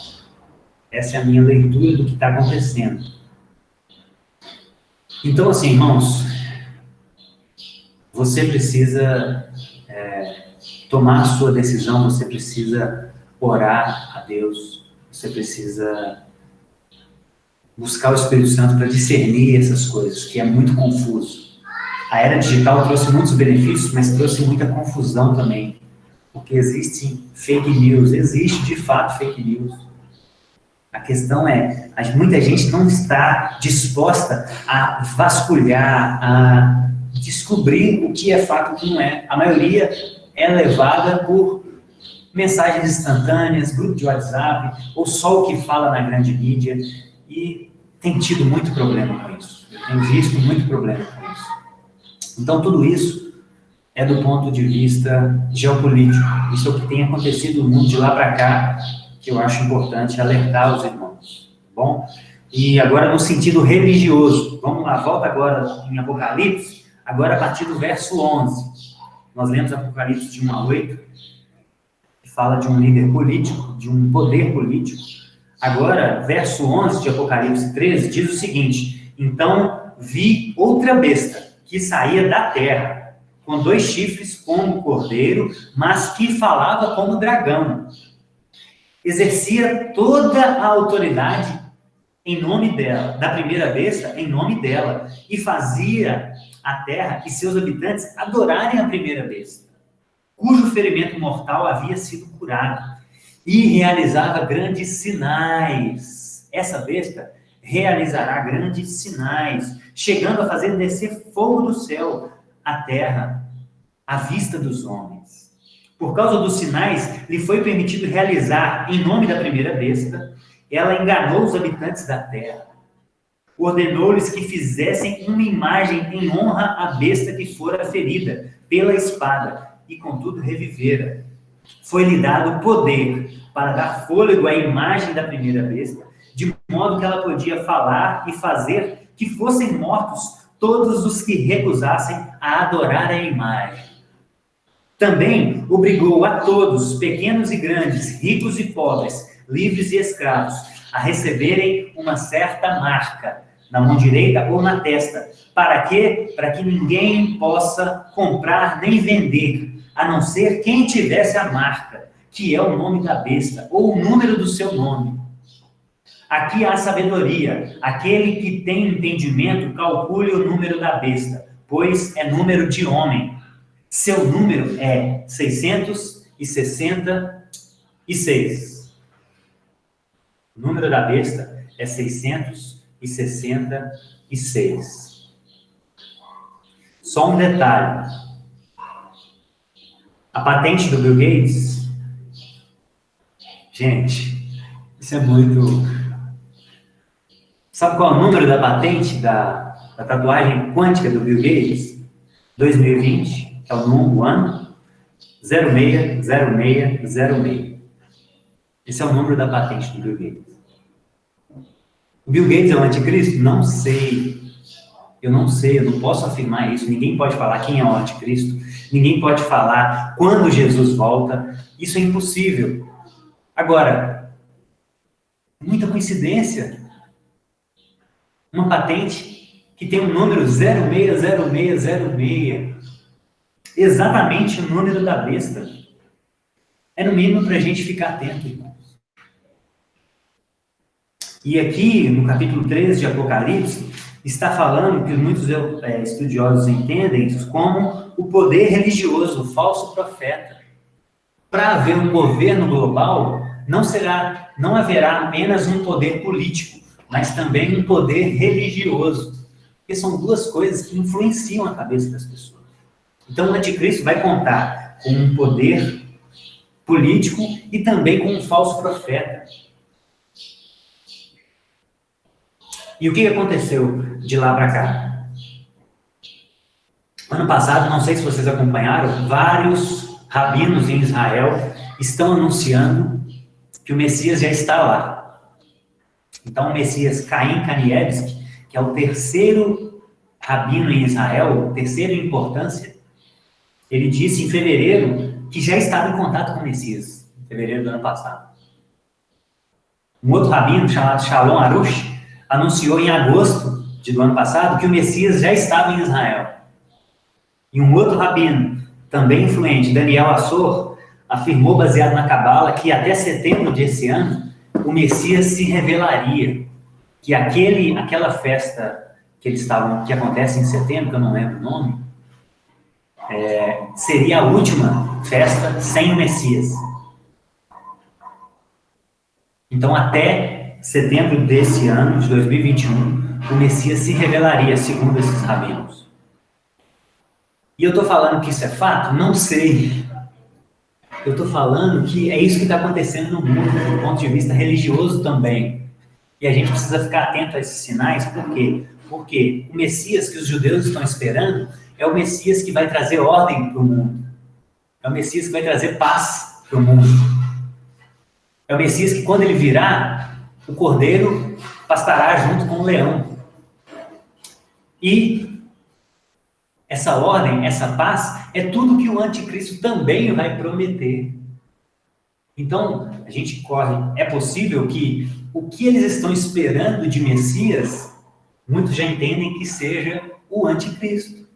S1: Essa é a minha leitura do que está acontecendo. Então, assim, irmãos, você precisa tomar a sua decisão, você precisa orar a Deus, você precisa buscar o Espírito Santo para discernir essas coisas, que é muito confuso. A era digital trouxe muitos benefícios, mas trouxe muita confusão também, porque existem fake news, existe de fato fake news. A questão é, muita gente não está disposta a vasculhar, a descobrir o que é fato e o que não é. A maioria é levada por mensagens instantâneas, grupo de WhatsApp, ou só o que fala na grande mídia, e tem tido muito problema com isso. Eu tenho visto muito problema com isso. Então, tudo isso é do ponto de vista geopolítico. Isso é o que tem acontecido no mundo de lá para cá, que eu acho importante alertar os irmãos, tá bom? E agora no sentido religioso, vamos lá, volta agora em Apocalipse, agora a partir do verso 11. Nós lemos Apocalipse de 1 a 8, que fala de um líder político, de um poder político. Agora, verso 11 de Apocalipse 13 diz o seguinte: então vi outra besta que saía da terra, com 2 chifres como cordeiro, mas que falava como dragão. Exercia toda a autoridade em nome dela, da primeira besta, em nome dela, e fazia a terra e seus habitantes adorarem a primeira besta, cujo ferimento mortal havia sido curado, e realizava grandes sinais. Essa besta realizará grandes sinais, chegando a fazer descer fogo do céu à terra, à vista dos homens. Por causa dos sinais, lhe foi permitido realizar, em nome da primeira besta, ela enganou os habitantes da terra. Ordenou-lhes que fizessem uma imagem em honra à besta que fora ferida pela espada, e contudo revivera. Foi-lhe dado poder para dar fôlego à imagem da primeira besta, de modo que ela podia falar e fazer que fossem mortos todos os que recusassem a adorar a imagem. Também obrigou a todos, pequenos e grandes, ricos e pobres, livres e escravos, a receberem uma certa marca, na mão direita ou na testa. Para quê? Para que ninguém possa comprar nem vender, a não ser quem tivesse a marca, que é o nome da besta, ou o número do seu nome. Aqui há sabedoria. Aquele que tem entendimento, calcule o número da besta, pois é número de homem. Seu número é 666. O número da besta é 666. Só um detalhe. A patente do Bill Gates, gente, isso é muito... Sabe qual é o número da patente da tatuagem quântica do Bill Gates? 2020, que é o ano, 060606. Esse é o número da patente do Bill Gates. O Bill Gates é o anticristo? Não sei. Eu não posso afirmar isso. Ninguém pode falar quem é o anticristo. Ninguém pode falar quando Jesus volta. Isso é impossível. Agora, muita coincidência. Uma patente que tem o número 060606. Exatamente o número da besta. É no mínimo para a gente ficar atento, irmãos. E aqui, no capítulo 13 de Apocalipse, está falando que muitos estudiosos entendem isso como o poder religioso, o falso profeta. Para haver um governo global, não haverá apenas um poder político, mas também um poder religioso. Porque são duas coisas que influenciam a cabeça das pessoas. Então, o anticristo vai contar com um poder político e também com um falso profeta. E o que aconteceu de lá para cá? Ano passado, não sei se vocês acompanharam, vários rabinos em Israel estão anunciando que o Messias já está lá. Então, o Messias Caim Kanievski, que é o terceiro rabino em Israel, terceiro em importância, ele disse em fevereiro que já estava em contato com o Messias, em fevereiro do ano passado. Um outro rabino chamado Shalom Arush anunciou em agosto do ano passado que o Messias já estava em Israel. E um outro rabino, também influente, Daniel Assor, afirmou, baseado na Cabala, que até setembro desse ano, o Messias se revelaria. Que aquela festa que acontece em setembro, que eu não lembro o nome, seria a última festa sem o Messias. Então, até setembro desse ano, de 2021, o Messias se revelaria, segundo esses rabinos. E eu estou falando que isso é fato? Não sei. Eu estou falando que é isso que está acontecendo no mundo, do ponto de vista religioso também. E a gente precisa ficar atento a esses sinais, por quê? Porque o Messias que os judeus estão esperando é o Messias que vai trazer ordem para o mundo. É o Messias que vai trazer paz para o mundo. É o Messias que, quando ele virá, o cordeiro pastará junto com o leão. E essa ordem, essa paz, é tudo que o anticristo também vai prometer. Então, a gente corre. É possível que o que eles estão esperando de Messias, muitos já entendem que seja o anticristo.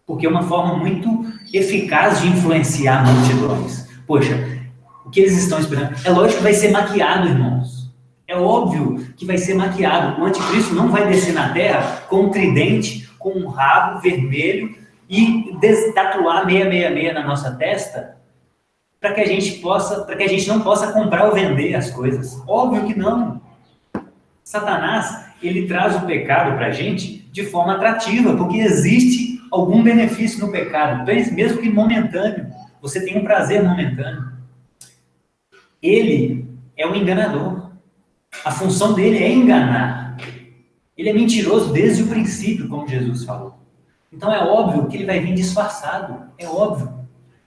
S1: Porque é uma forma muito eficaz de influenciar multidões. Poxa, o que eles estão esperando? É lógico que vai ser maquiado, irmãos. É óbvio que vai ser maquiado. O anticristo não vai descer na terra com um tridente, com um rabo vermelho e tatuar 666 na nossa testa para que a gente não possa comprar ou vender as coisas. Óbvio que não. Satanás, ele traz o pecado para a gente de forma atrativa, porque existe algum benefício no pecado, mesmo que momentâneo. Você tem um prazer momentâneo. Ele é um enganador. A função dele é enganar. Ele é mentiroso desde o princípio, como Jesus falou. Então é óbvio que ele vai vir disfarçado. É óbvio.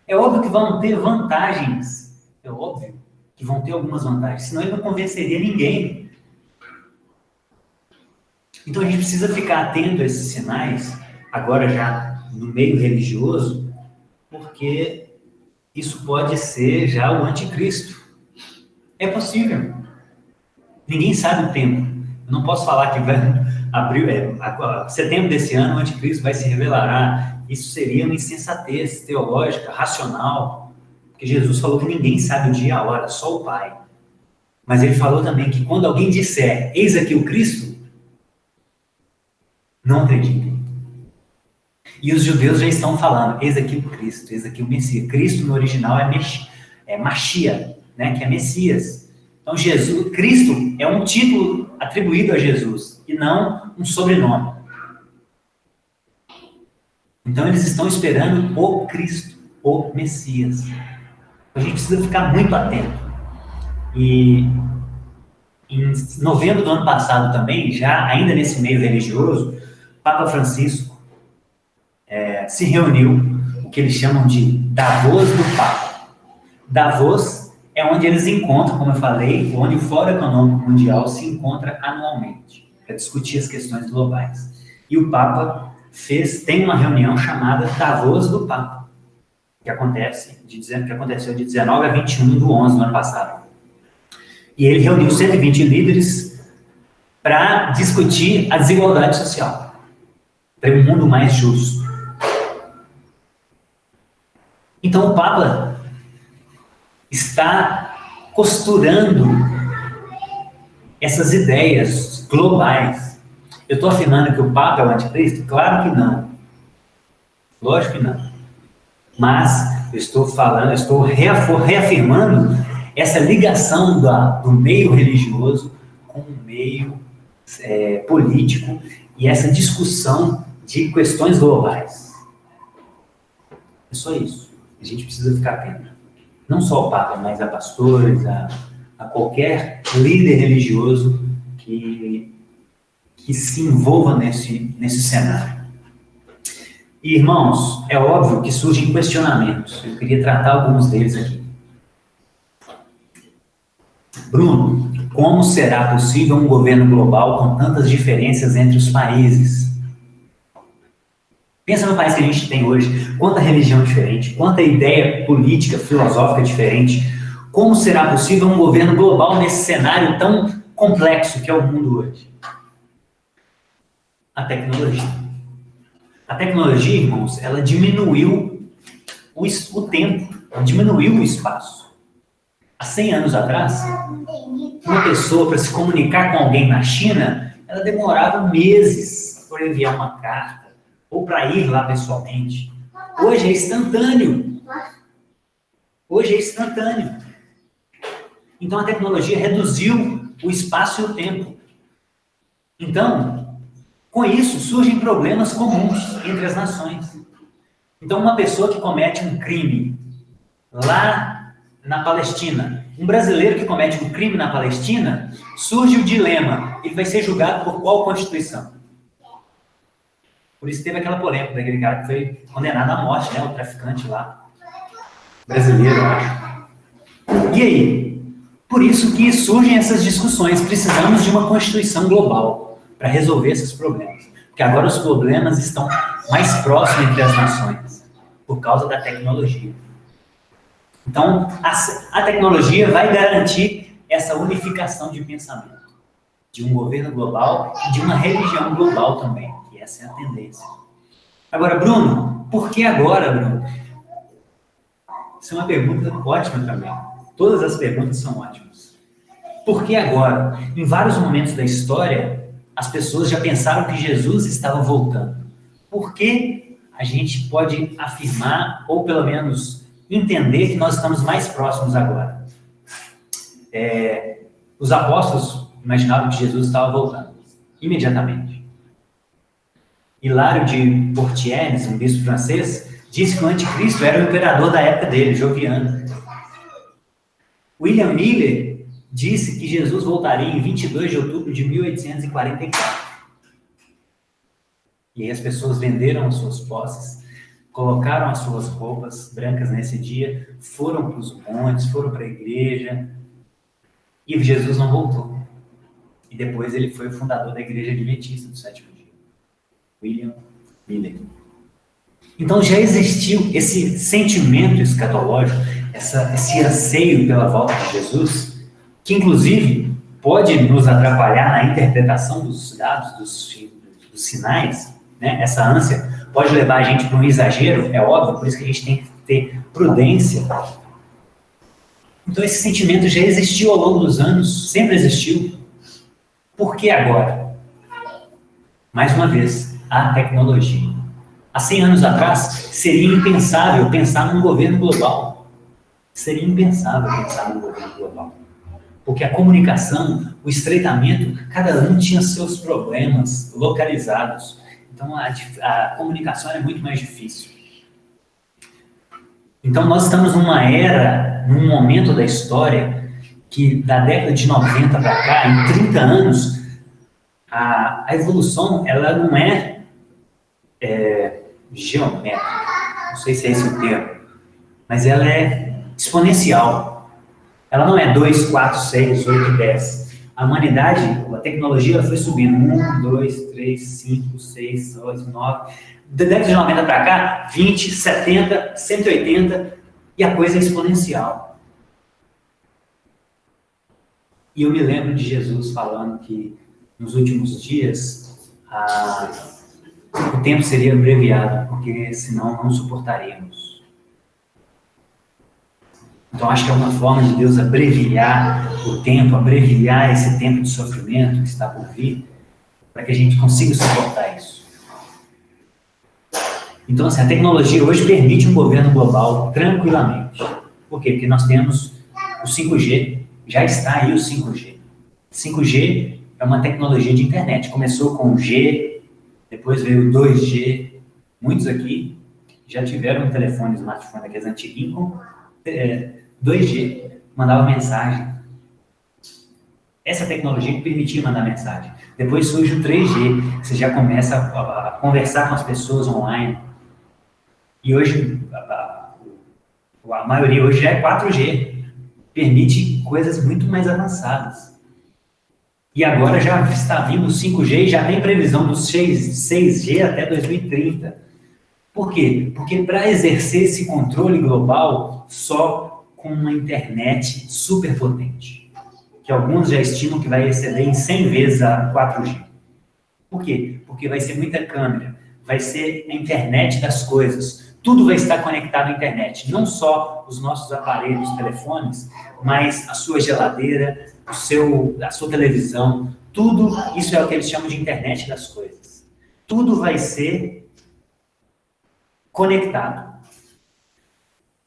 S1: É óbvio que vão ter vantagens. É óbvio que vão ter algumas vantagens. Senão ele não convenceria ninguém. Então a gente precisa ficar atento a esses sinais, agora já no meio religioso, porque isso pode ser já o anticristo. É possível. Ninguém sabe o tempo. Eu não posso falar que vai setembro desse ano o anticristo vai se revelar. Isso seria uma insensatez teológica, racional, porque Jesus falou que ninguém sabe o dia e a hora, só o Pai. Mas ele falou também que quando alguém disser, eis aqui o Cristo, não acreditem. E os judeus já estão falando, eis aqui o Cristo, eis aqui o Messias. Cristo no original é Mashiach, né, que é Messias. Então, Cristo é um título atribuído a Jesus, e não um sobrenome. Então eles estão esperando o Cristo, o Messias. A gente precisa ficar muito atento. E em novembro do ano passado também, já ainda nesse meio religioso, Papa Francisco se reuniu, o que eles chamam de Davos do Papa. Davos é onde eles encontram, como eu falei, onde o Fórum Econômico Mundial se encontra anualmente, para discutir as questões globais. E o Papa tem uma reunião chamada Davos do Papa, que aconteceu de 19 a 21 do 11 do ano passado. E ele reuniu 120 líderes para discutir a desigualdade social, para um mundo mais justo. Então o Papa está costurando essas ideias globais. Eu estou afirmando que o Papa é o anticristo? Claro que não. Lógico que não. Mas eu estou reafirmando essa ligação do meio religioso com o meio político e essa discussão de questões globais. É só isso. A gente precisa ficar atento. Não só ao Papa, mas a pastores, a qualquer líder religioso que se envolva nesse cenário. E, irmãos, é óbvio que surgem questionamentos. Eu queria tratar alguns deles aqui. Bruno, como será possível um governo global com tantas diferenças entre os países? Pensa no país que a gente tem hoje, quanta religião diferente, quanta ideia política, filosófica diferente. Como será possível um governo global nesse cenário tão complexo que é o mundo hoje? A tecnologia. A tecnologia, irmãos, ela diminuiu o tempo, ela diminuiu o espaço. Há 100 anos atrás, uma pessoa para se comunicar com alguém na China, ela demorava meses para enviar uma carta ou para ir lá pessoalmente. Hoje é instantâneo. Hoje é instantâneo. Então a tecnologia reduziu o espaço e o tempo. Então, com isso surgem problemas comuns entre as nações. Então uma pessoa que comete um crime lá na Palestina, um brasileiro que comete um crime na Palestina, surge o dilema: ele vai ser julgado por qual Constituição? Por isso teve aquela polêmica daquele cara que foi condenado à morte, né? O traficante lá, brasileiro, eu acho. E aí? Por isso que surgem essas discussões. Precisamos de uma Constituição global para resolver esses problemas. Porque agora os problemas estão mais próximos entre as nações, por causa da tecnologia. Então, a tecnologia vai garantir essa unificação de pensamento, de um governo global e de uma religião global também, que essa é a tendência. Agora, Bruno, por que agora, Bruno? Isso é uma pergunta ótima também. Todas as perguntas são ótimas. Por que agora? Em vários momentos da história, as pessoas já pensaram que Jesus estava voltando. Por que a gente pode afirmar, ou pelo menos entender, que nós estamos mais próximos agora? Os apóstolos imaginavam que Jesus estava voltando, imediatamente. Hilário de Poitiers, um bispo francês, disse que o anticristo era o imperador da época dele, Joviano. William Miller disse que Jesus voltaria em 22 de outubro de 1844. E aí as pessoas venderam as suas posses, colocaram as suas roupas brancas nesse dia, foram para os montes, foram para a igreja, e Jesus não voltou. E depois ele foi o fundador da Igreja Adventista do Sétimo Dia. William Miller. Então já existiu esse sentimento escatológico, esse anseio pela volta de Jesus, que inclusive pode nos atrapalhar na interpretação dos dados, dos sinais, né? Essa ânsia pode levar a gente para um exagero, é óbvio, por isso que a gente tem que ter prudência. Então esse sentimento já existiu ao longo dos anos, sempre existiu. Por que agora? Mais uma vez, a tecnologia. Há 100 anos atrás, seria impensável pensar num governo global. Seria impensável pensar num governo global. Porque a comunicação, o estreitamento, cada um tinha seus problemas localizados. Então, a comunicação é muito mais difícil. Então, nós estamos numa era, num momento da história, que da década de 90 para cá, em 30 anos, a evolução, ela não é geométrica, não sei se é esse o termo, mas ela é exponencial. Ela não é 2, 4, 6, 8, 10. A humanidade, a tecnologia, ela foi subindo 1, 2, 3, 5, 6, 8, 9. Da década de 90 para cá, 20, 70, 180, e a coisa é exponencial. E eu me lembro de Jesus falando que nos últimos dias o tempo seria abreviado, porque senão não suportaríamos. Então, acho que é uma forma de Deus abreviar o tempo, abreviar esse tempo de sofrimento que está por vir, para que a gente consiga suportar isso. Então, assim, a tecnologia hoje permite um governo global tranquilamente. Por quê? Porque nós temos o 5G, já está aí o 5G. 5G é uma tecnologia de internet. Começou com o G, depois veio o 2G. Muitos aqui já tiveram um telefone, smartphone daqueles antiguinhos com 2G, mandava mensagem. Essa tecnologia que permitia mandar mensagem. Depois surge o 3G, você já começa a conversar com as pessoas online. E hoje, a maioria hoje já é 4G. Permite coisas muito mais avançadas. E agora já está vindo o 5G e já tem previsão do 6G até 2030. Por quê? Porque para exercer esse controle global, só com uma internet super potente, que alguns já estimam que vai exceder em 100 vezes a 4G. Por quê? Porque vai ser muita câmera, vai ser a internet das coisas, tudo vai estar conectado à internet, não só os nossos aparelhos, telefones, mas a sua geladeira, a sua televisão, tudo isso é o que eles chamam de internet das coisas. Tudo vai ser conectado.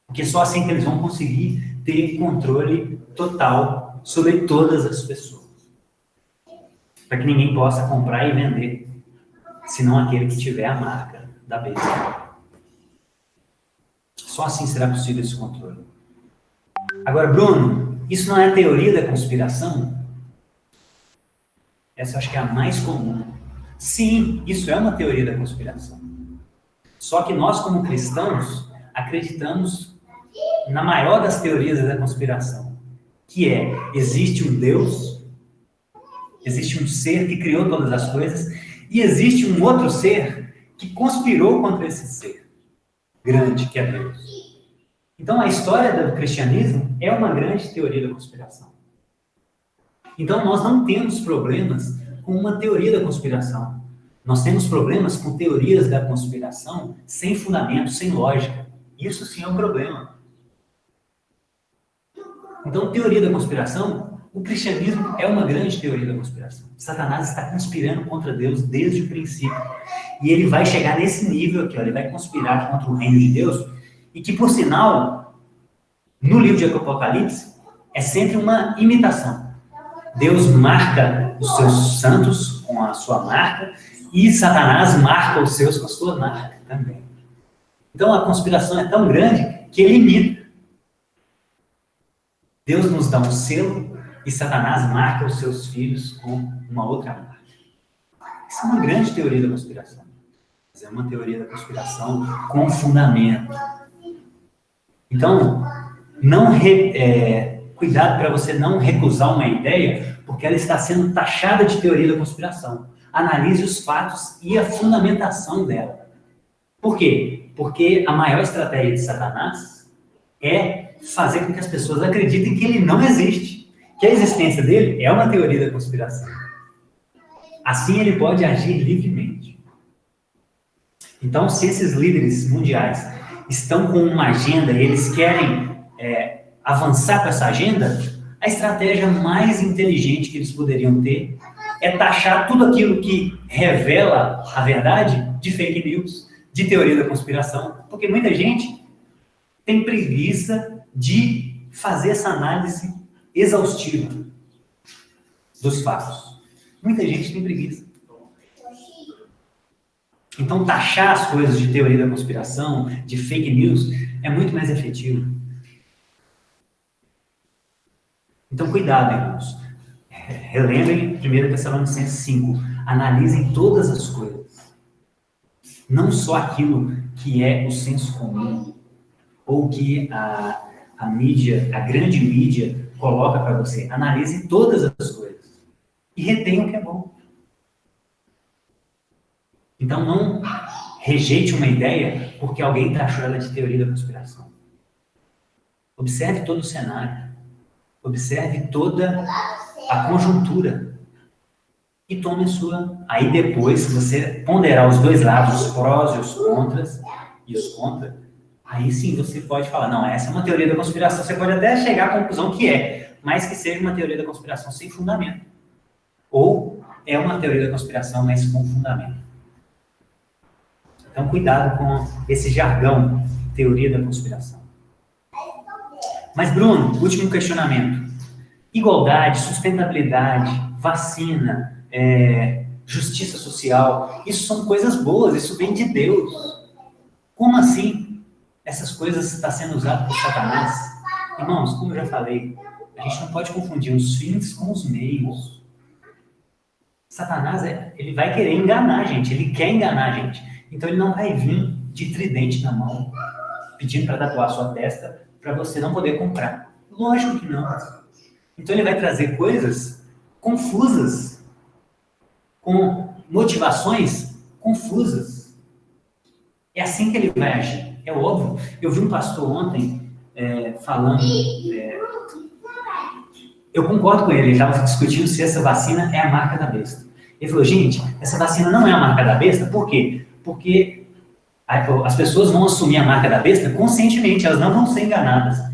S1: Porque só assim que eles vão conseguir ter controle total sobre todas as pessoas. Para que ninguém possa comprar e vender, senão aquele que tiver a marca da besta. Só assim será possível esse controle. Agora, Bruno, isso não é a teoria da conspiração? Essa eu acho que é a mais comum. Sim, isso é uma teoria da conspiração. Só que nós, como cristãos, acreditamos na maior das teorias da conspiração, que é, existe um Deus, existe um ser que criou todas as coisas, e existe um outro ser que conspirou contra esse ser grande, que é Deus. Então, a história do cristianismo é uma grande teoria da conspiração. Então, nós não temos problemas com uma teoria da conspiração. Nós temos problemas com teorias da conspiração sem fundamento, sem lógica. Isso sim é um problema. Então, teoria da conspiração, o cristianismo é uma grande teoria da conspiração. Satanás está conspirando contra Deus desde o princípio. E ele vai chegar nesse nível aqui, ó, ele vai conspirar contra o reino de Deus, e que, por sinal, no livro de Apocalipse, é sempre uma imitação. Deus marca os seus santos com a sua marca, e Satanás marca os seus com a sua marca também. Então, a conspiração é tão grande que ele imita. Deus nos dá um selo e Satanás marca os seus filhos com uma outra marca. Isso é uma grande teoria da conspiração. Mas é uma teoria da conspiração com fundamento. Então, cuidado para você não recusar uma ideia, porque ela está sendo taxada de teoria da conspiração. Analise os fatos e a fundamentação dela. Por quê? Porque a maior estratégia de Satanás é fazer com que as pessoas acreditem que ele não existe, que a existência dele é uma teoria da conspiração. Assim ele pode agir livremente. Então, se esses líderes mundiais estão com uma agenda e eles querem avançar com essa agenda, a estratégia mais inteligente que eles poderiam ter é taxar tudo aquilo que revela a verdade de fake news, de teoria da conspiração, porque muita gente tem preguiça de fazer essa análise exaustiva dos fatos. Muita gente tem preguiça. Então, taxar as coisas de teoria da conspiração, de fake news, é muito mais efetivo. Então, cuidado, irmãos. Relembrem 1 Tessalonicenses 5. Analisem todas as coisas. Não só aquilo que é o senso comum, ou que a mídia, a grande mídia, coloca para você. Analise todas as coisas. E retenha o que é bom. Então, não rejeite uma ideia porque alguém taxou ela de teoria da conspiração. Observe todo o cenário. Observe toda a conjuntura. E tome a sua. Aí depois, se você ponderar os dois lados, os prós e os contras, aí sim você pode falar, não, essa é uma teoria da conspiração. Você pode até chegar à conclusão que é, mas que seja uma teoria da conspiração sem fundamento. Ou é uma teoria da conspiração, mas com fundamento. Então, cuidado com esse jargão, teoria da conspiração. Mas, Bruno, último questionamento. Igualdade, sustentabilidade, vacina, justiça social, isso são coisas boas, isso vem de Deus. Como assim essas coisas estão sendo usadas por Satanás? Irmãos, como eu já falei, a gente não pode confundir os fins com os meios. Satanás, ele vai querer enganar a gente, ele quer enganar a gente. Então ele não vai vir de tridente na mão, pedindo para tatuar a sua testa, para você não poder comprar. Lógico que não. Então ele vai trazer coisas confusas, com motivações confusas. É assim que ele vai agir. É óbvio. Eu vi um pastor ontem falando... eu concordo com ele estava discutindo se essa vacina é a marca da besta. Ele falou, gente, essa vacina não é a marca da besta, por quê? Porque as pessoas vão assumir a marca da besta conscientemente, elas não vão ser enganadas. Eu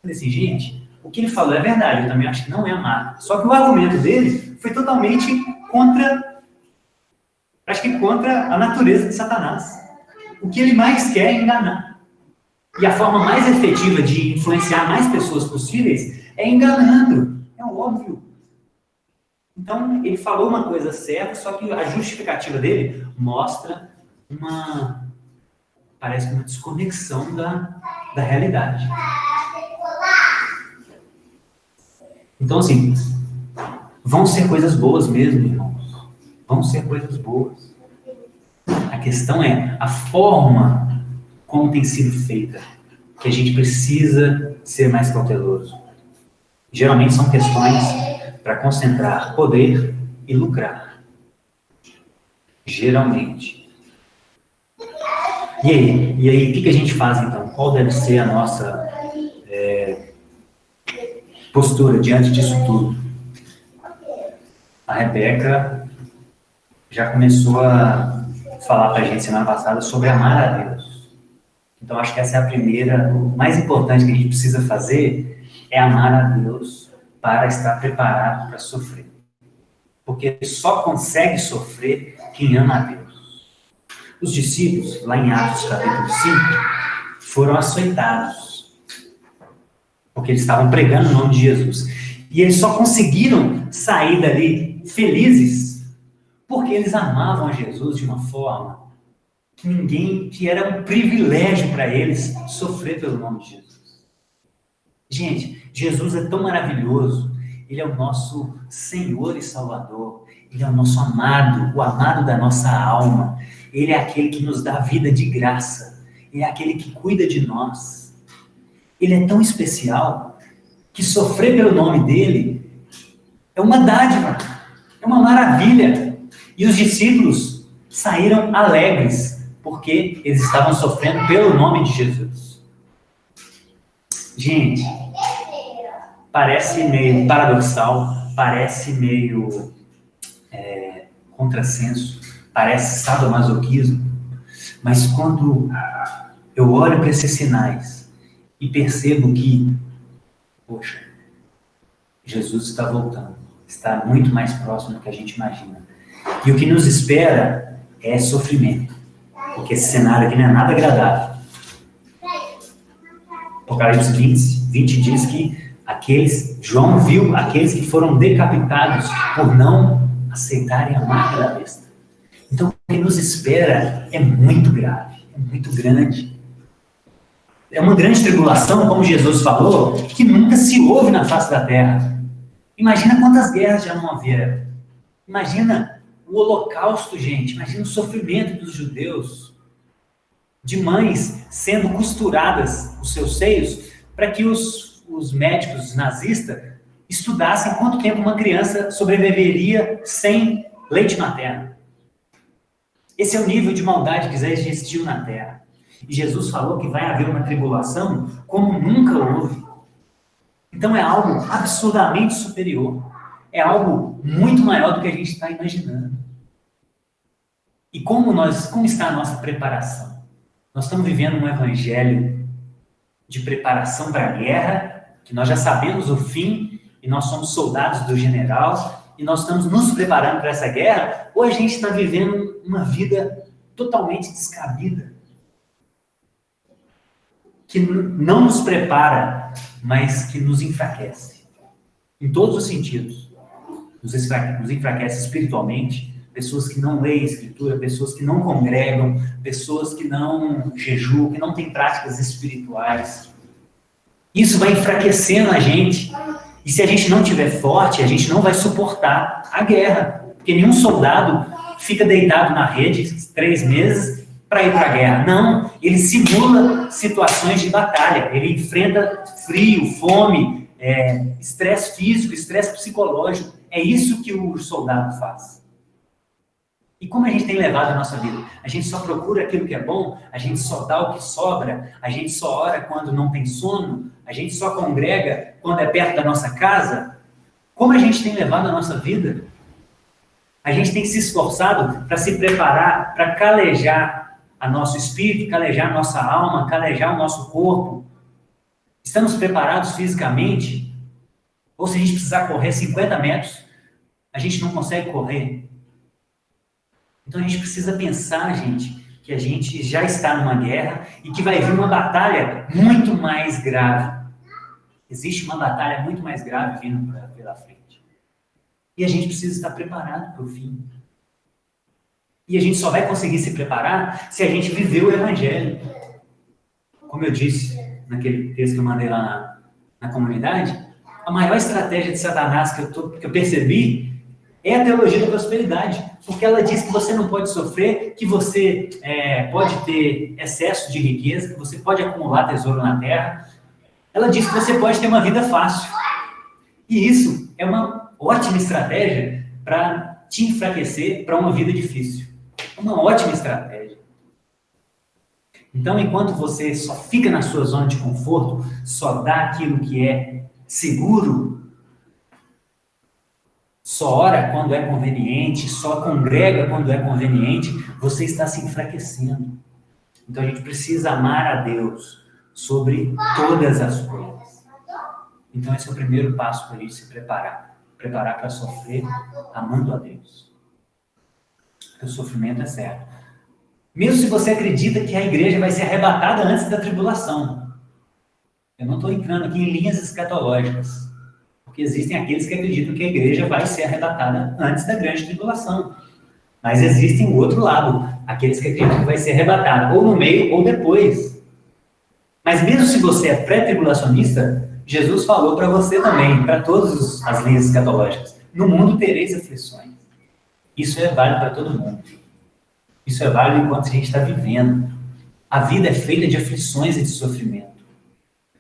S1: falei assim, gente, o que ele falou é verdade, eu também acho que não é a marca. Só que o argumento dele foi totalmente contra a natureza de Satanás. O que ele mais quer é enganar. E a forma mais efetiva de influenciar mais pessoas possíveis é enganando. É óbvio. Então, ele falou uma coisa certa, só que a justificativa dele mostra parece uma desconexão da realidade. Então, assim, vão ser coisas boas mesmo, irmãos. Vão ser coisas boas. A questão é a forma como tem sido feita, que a gente precisa ser mais cauteloso. Geralmente são questões para concentrar poder e lucrar. Geralmente. E aí, o que a gente faz então? Qual deve ser a nossa postura diante disso tudo? A Rebeca já começou a falar para a gente semana passada sobre amar a Deus. Então, acho que essa é a primeira, o mais importante que a gente precisa fazer é amar a Deus para estar preparado para sofrer. Porque só consegue sofrer quem ama a Deus. Os discípulos, lá em Atos capítulo 5, foram açoitados. Porque eles estavam pregando o nome de Jesus. E eles só conseguiram sair dali felizes porque eles amavam a Jesus de uma forma que era um privilégio para eles sofrer pelo nome de Jesus. Gente, Jesus é tão maravilhoso. Ele é o nosso Senhor e Salvador. Ele é o nosso amado, o amado da nossa alma. Ele é aquele que nos dá vida de graça. Ele é aquele que cuida de nós. Ele é tão especial que sofrer pelo nome dele é uma dádiva, é uma maravilha. E os discípulos saíram alegres, porque eles estavam sofrendo pelo nome de Jesus. Gente, parece meio paradoxal, parece meio contrassenso, parece sadomasoquismo, mas quando eu olho para esses sinais e percebo que, poxa, Jesus está voltando, está muito mais próximo do que a gente imagina. E o que nos espera é sofrimento, porque esse cenário aqui não é nada agradável. Apocalipse 20 diz que João viu aqueles que foram decapitados por não aceitarem a marca da besta. Então, o que nos espera é muito grave, é muito grande. É uma grande tribulação, como Jesus falou, que nunca se houve na face da terra. Imagina quantas guerras já não houveram. Imagina o holocausto, gente. Imagina o sofrimento dos judeus. De mães sendo costuradas os seus seios para que os médicos nazistas estudassem quanto tempo uma criança sobreviveria sem leite materno. Esse é o nível de maldade que já existiu na terra. E Jesus falou que vai haver uma tribulação como nunca houve. Então é algo absurdamente superior. É algo muito maior do que a gente está imaginando. E como está a nossa preparação? Nós estamos vivendo um evangelho de preparação para a guerra, que nós já sabemos o fim, e nós somos soldados do general, e nós estamos nos preparando para essa guerra, ou a gente está vivendo uma vida totalmente descabida, que não nos prepara, mas que nos enfraquece, em todos os sentidos. Nos enfraquece espiritualmente, pessoas que não leem a Escritura, pessoas que não congregam, pessoas que não jejuam, que não têm práticas espirituais. Isso vai enfraquecendo a gente. E se a gente não estiver forte, a gente não vai suportar a guerra. Porque nenhum soldado fica deitado na rede 3 meses para ir para a guerra. Não, ele simula situações de batalha. Ele enfrenta frio, fome, estresse físico, estresse psicológico. É isso que o soldado faz. E como a gente tem levado a nossa vida? A gente só procura aquilo que é bom, a gente só dá o que sobra, a gente só ora quando não tem sono, a gente só congrega quando é perto da nossa casa. Como a gente tem levado a nossa vida? A gente tem se esforçado para se preparar, para calejar a nosso espírito, calejar a nossa alma, calejar o nosso corpo. Estamos preparados fisicamente? Ou se a gente precisar correr 50 metros, a gente não consegue correr? Então a gente precisa pensar, gente, que a gente já está numa guerra e que vai vir uma batalha muito mais grave. Existe uma batalha muito mais grave vindo pela frente. E a gente precisa estar preparado para o fim. E a gente só vai conseguir se preparar se a gente viver o Evangelho. Como eu disse naquele texto que eu mandei lá na comunidade, a maior estratégia de Satanás que eu percebi é a teologia da prosperidade, porque ela diz que você não pode sofrer, que você pode ter excesso de riqueza, que você pode acumular tesouro na terra. Ela diz que você pode ter uma vida fácil. E isso é uma ótima estratégia para te enfraquecer para uma vida difícil. É uma ótima estratégia. Então, enquanto você só fica na sua zona de conforto, só dá aquilo que é seguro, só ora quando é conveniente, só congrega quando é conveniente, você está se enfraquecendo. Então a gente precisa amar a Deus sobre todas as coisas. Então esse é o primeiro passo para a gente se preparar. Preparar para sofrer amando a Deus. Porque o sofrimento é certo. Mesmo se você acredita que a igreja vai ser arrebatada antes da tribulação. Eu não estou entrando aqui em linhas escatológicas. Porque existem aqueles que acreditam que a igreja vai ser arrebatada antes da grande tribulação. Mas existem o outro lado, aqueles que acreditam que vai ser arrebatada ou no meio ou depois. Mas mesmo se você é pré-tribulacionista, Jesus falou para você também, para todas as linhas escatológicas, no mundo tereis aflições. Isso é válido para todo mundo. Isso é válido enquanto a gente está vivendo. A vida é feita de aflições e de sofrimento.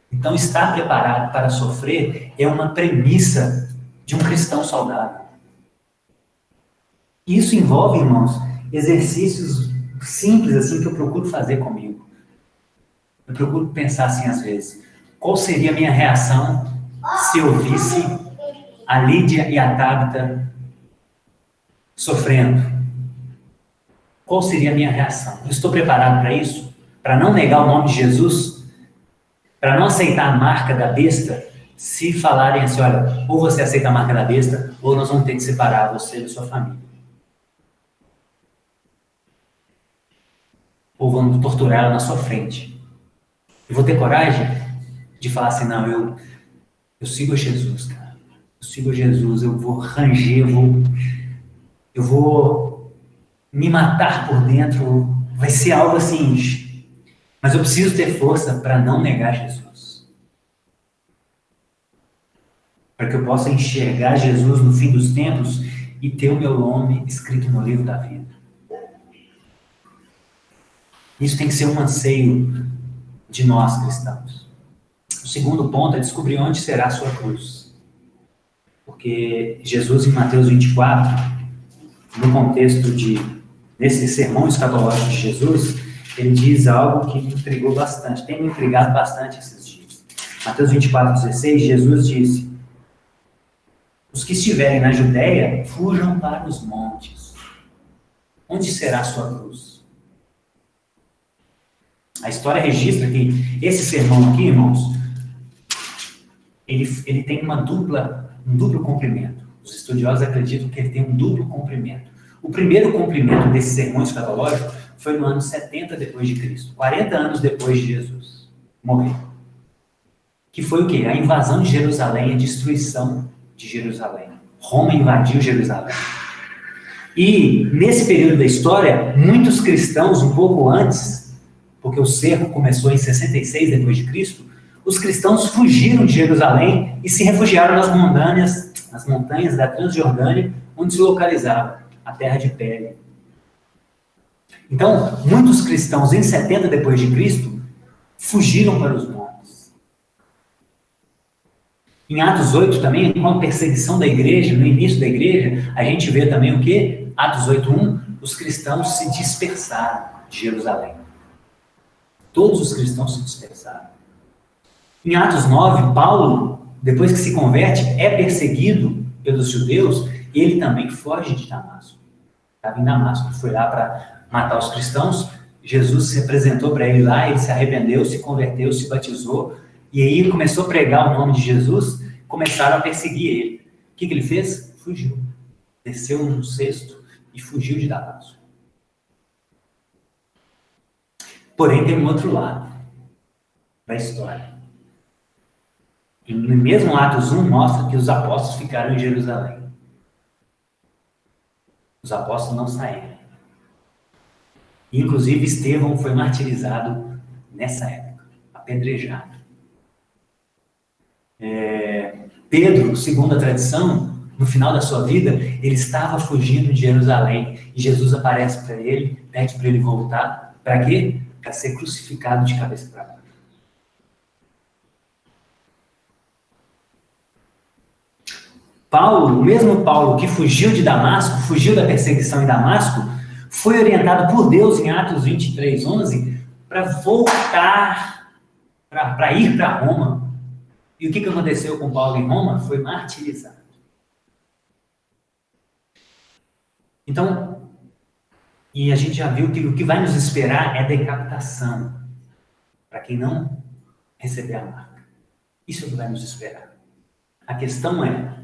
S1: Então, estar preparado para sofrer é uma premissa de um cristão saudável. Isso envolve, irmãos, exercícios simples assim que eu procuro fazer comigo. Eu procuro pensar assim às vezes, qual seria a minha reação se eu visse a Lídia e a Tabita sofrendo? Qual seria a minha reação? Eu estou preparado para isso? Para não negar o nome de Jesus? Para não aceitar a marca da besta, se falarem assim, olha, ou você aceita a marca da besta, ou nós vamos ter que separar você da sua família. Ou vamos torturá-la na sua frente. Eu vou ter coragem de falar assim, não, eu sigo a Jesus, cara. Eu sigo a Jesus, eu vou ranger, eu vou me matar por dentro, vai ser algo assim, mas eu preciso ter força para não negar Jesus. Para que eu possa enxergar Jesus no fim dos tempos e ter o meu nome escrito no livro da vida. Isso tem que ser um anseio de nós cristãos. O segundo ponto é descobrir onde será a sua cruz. Porque Jesus, em Mateus 24, no contexto desse sermão escatológico de Jesus, ele diz algo que me intrigou bastante, tem me intrigado bastante esses dias. Mateus 24:16, Jesus disse: os que estiverem na Judéia, fujam para os montes. Onde será a sua cruz? A história registra que esse sermão aqui, irmãos, ele tem um duplo comprimento. Os estudiosos acreditam que ele tem um duplo comprimento. O primeiro comprimento desse sermão escatológico foi no ano 70 depois de Cristo, 40 anos depois de Jesus morrer. Que foi o quê? A invasão de Jerusalém, a destruição de Jerusalém. Roma invadiu Jerusalém. E nesse período da história, muitos cristãos, um pouco antes, porque o cerco começou em 66 depois de Cristo, os cristãos fugiram de Jerusalém e se refugiaram nas montanhas da Transjordânia, onde se localizava a terra de Pele. Então, muitos cristãos em 70 depois de Cristo fugiram para os montes. Em Atos 8 também, com a perseguição da igreja, no início da igreja, a gente vê também o quê? Atos 8:1, os cristãos se dispersaram de Jerusalém. Todos os cristãos se dispersaram. Em Atos 9, Paulo, depois que se converte, é perseguido pelos judeus, e ele também foge de Damasco. Estava em Damasco, foi lá para matar os cristãos. Jesus se apresentou para ele lá, ele se arrependeu, se converteu, se batizou, e aí ele começou a pregar o nome de Jesus, começaram a perseguir ele. O que ele fez? Fugiu. Desceu num cesto e fugiu de Damasco. Porém, tem um outro lado da história. E no mesmo Atos 1 mostra que os apóstolos ficaram em Jerusalém. Os apóstolos não saíram. Inclusive, Estevão foi martirizado nessa época, apedrejado. Pedro, segundo a tradição, no final da sua vida, ele estava fugindo de Jerusalém. E Jesus aparece para ele, pede para ele voltar. Para quê? Para ser crucificado de cabeça para baixo. Paulo, o mesmo Paulo que fugiu de Damasco, fugiu da perseguição em Damasco, foi orientado por Deus em Atos 23:11 para voltar, para ir para Roma. E o que aconteceu com Paulo em Roma? Foi martirizado. Então, e a gente já viu que o que vai nos esperar é decapitação, para quem não receber a marca. Isso é o que vai nos esperar. A questão é,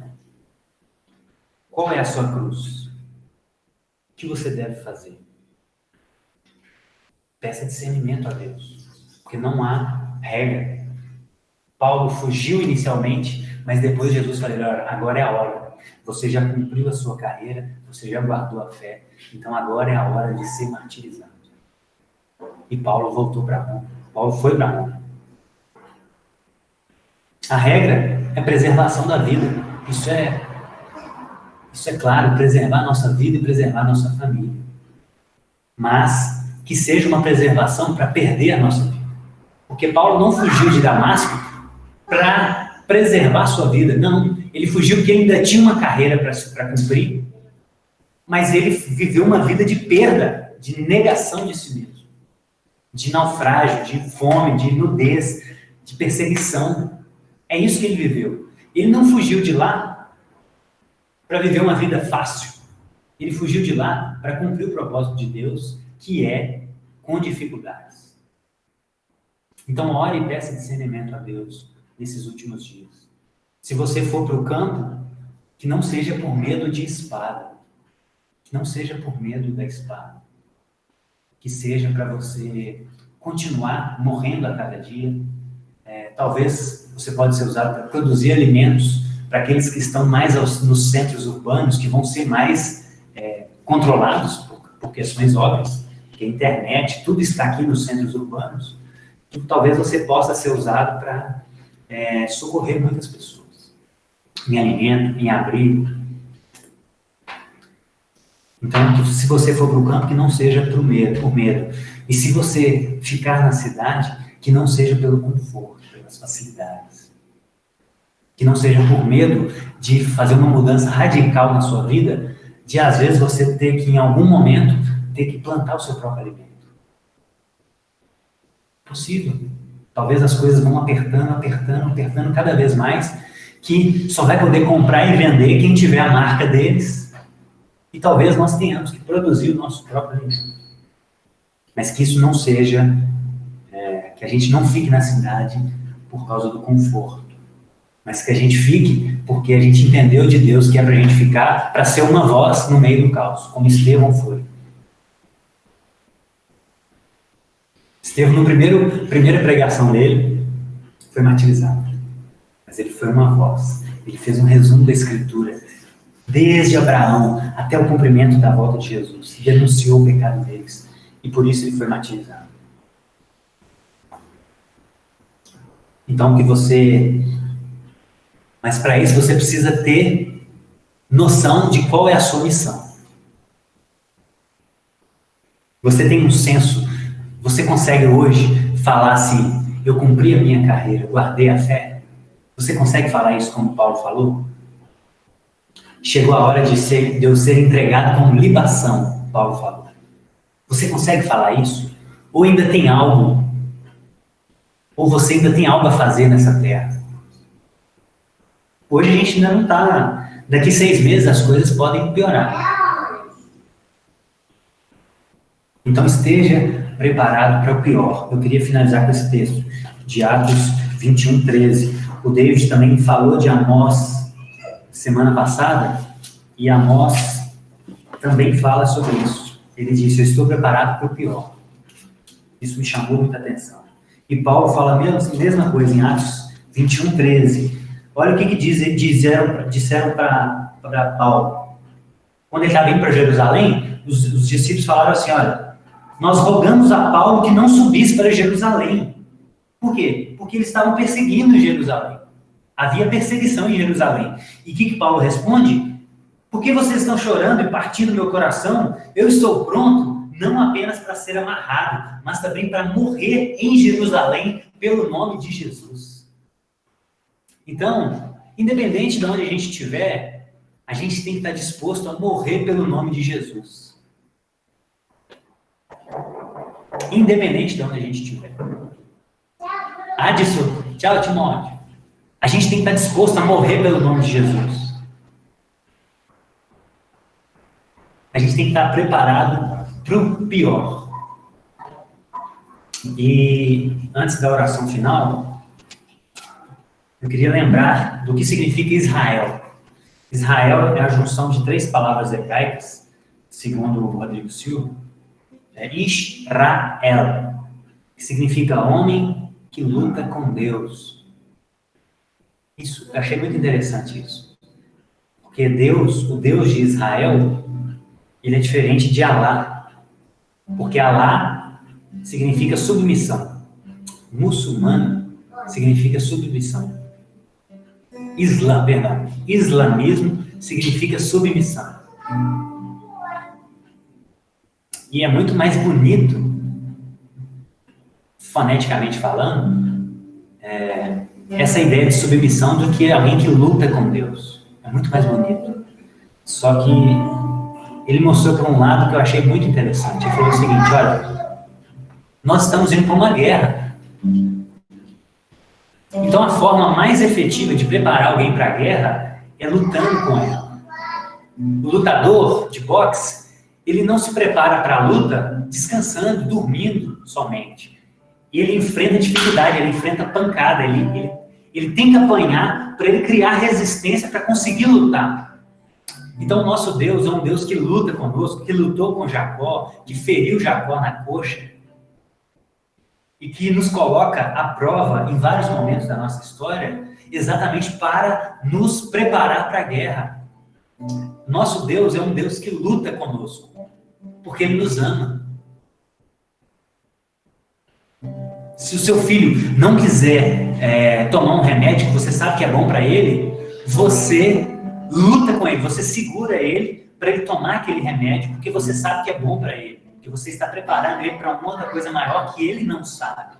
S1: qual é a sua cruz? O que você deve fazer? Peça discernimento a Deus, porque não há regra. Paulo fugiu inicialmente, mas depois Jesus falou: agora é a hora. Você já cumpriu a sua carreira, você já guardou a fé, então agora é a hora de ser martirizado. E Paulo voltou para Roma. Paulo foi para Roma. A regra é preservação da vida. Isso é claro, preservar a nossa vida e preservar a nossa família. Mas que seja uma preservação para perder a nossa vida. Porque Paulo não fugiu de Damasco para preservar a sua vida. Não, ele fugiu porque ele ainda tinha uma carreira para cumprir, mas ele viveu uma vida de perda, de negação de si mesmo, de naufrágio, de fome, de nudez, de perseguição. É isso que ele viveu. Ele não fugiu de lá para viver uma vida fácil. Ele fugiu de lá para cumprir o propósito de Deus, que é com dificuldades. Então, ore e peça discernimento a Deus nesses últimos dias. Se você for para o campo, que não seja por medo de espada, que não seja por medo da espada, que seja para você continuar morrendo a cada dia. Talvez você pode ser usado para produzir alimentos para aqueles que estão mais nos centros urbanos, que vão ser mais controlados por questões óbvias, que a internet, tudo está aqui nos centros urbanos, talvez você possa ser usado para socorrer muitas pessoas, em alimento, em abrigo. Então, se você for para o campo, que não seja por medo. E se você ficar na cidade, que não seja pelo conforto, pelas facilidades. Que não seja por medo de fazer uma mudança radical na sua vida, de às vezes você ter que, em algum momento, ter que plantar o seu próprio alimento. Possível. Talvez as coisas vão apertando cada vez mais, que só vai poder comprar e vender quem tiver a marca deles. E talvez nós tenhamos que produzir o nosso próprio alimento. Mas que isso não seja, que a gente não fique na cidade por causa do conforto. Mas que a gente fique porque a gente entendeu de Deus que é para a gente ficar, para ser uma voz no meio do caos, como Estevão foi. Estevão, na primeira pregação dele, foi martirizado. Mas ele foi uma voz. Ele fez um resumo da Escritura, desde Abraão até o cumprimento da volta de Jesus. Denunciou o pecado deles. E por isso ele foi martirizado. Então, mas para isso você precisa ter noção de qual é a sua missão. Você tem um senso. Você consegue hoje falar assim, eu cumpri a minha carreira, guardei a fé? Você consegue falar isso como Paulo falou? Chegou a hora de eu ser entregado como libação, Paulo falou. Você consegue falar isso? Ou ainda tem algo? Ou você ainda tem algo a fazer nessa terra? Hoje a gente ainda não está. Daqui 6 meses as coisas podem piorar. Então esteja preparado para o pior. Eu queria finalizar com esse texto de Atos 21:13. O David também falou de Amós semana passada, e Amós também fala sobre isso. Ele disse, eu estou preparado para o pior. Isso me chamou muita atenção. E Paulo fala a mesma coisa em Atos 21:13. Olha o que disseram para Paulo. Quando ele estava indo para Jerusalém, os discípulos falaram assim, olha, nós rogamos a Paulo que não subisse para Jerusalém. Por quê? Porque eles estavam perseguindo Jerusalém. Havia perseguição em Jerusalém. E o que Paulo responde? Por que vocês estão chorando e partindo meu coração? Eu estou pronto, não apenas para ser amarrado, mas também para morrer em Jerusalém pelo nome de Jesus. Então, independente de onde a gente estiver, a gente tem que estar disposto a morrer pelo nome de Jesus. Independente de onde a gente estiver. Adson, tchau, Timóteo. A gente tem que estar disposto a morrer pelo nome de Jesus. A gente tem que estar preparado para o pior. E antes da oração final, eu queria lembrar do que significa Israel. Israel é a junção de 3 palavras hebraicas, segundo o Rodrigo Silva. É Israel, que significa homem que luta com Deus. Isso, eu achei muito interessante isso. Porque Deus, o Deus de Israel, ele é diferente de Alá. Porque Alá significa submissão. Muçulmano significa submissão. Islamismo significa submissão. E é muito mais bonito, foneticamente falando, essa ideia de submissão do que alguém que luta com Deus. É muito mais bonito. Só que ele mostrou para um lado que eu achei muito interessante. Ele falou o seguinte, olha, nós estamos indo para uma guerra. Então a forma mais efetiva de preparar alguém para a guerra é lutando com ela. O lutador de boxe, ele não se prepara para a luta descansando, dormindo somente. E ele enfrenta dificuldade, ele enfrenta pancada, ele tem que apanhar para ele criar resistência para conseguir lutar. Então o nosso Deus é um Deus que luta conosco, que lutou com Jacó, que feriu Jacó na coxa e que nos coloca à prova em vários momentos da nossa história, exatamente para nos preparar para a guerra. Nosso Deus é um Deus que luta conosco. porque Ele nos ama. Se o seu filho não quiser tomar um remédio que você sabe que é bom para ele, você luta com ele, você segura ele para ele tomar aquele remédio, porque você sabe que é bom para ele, que você está preparando ele para uma outra coisa maior que ele não sabe.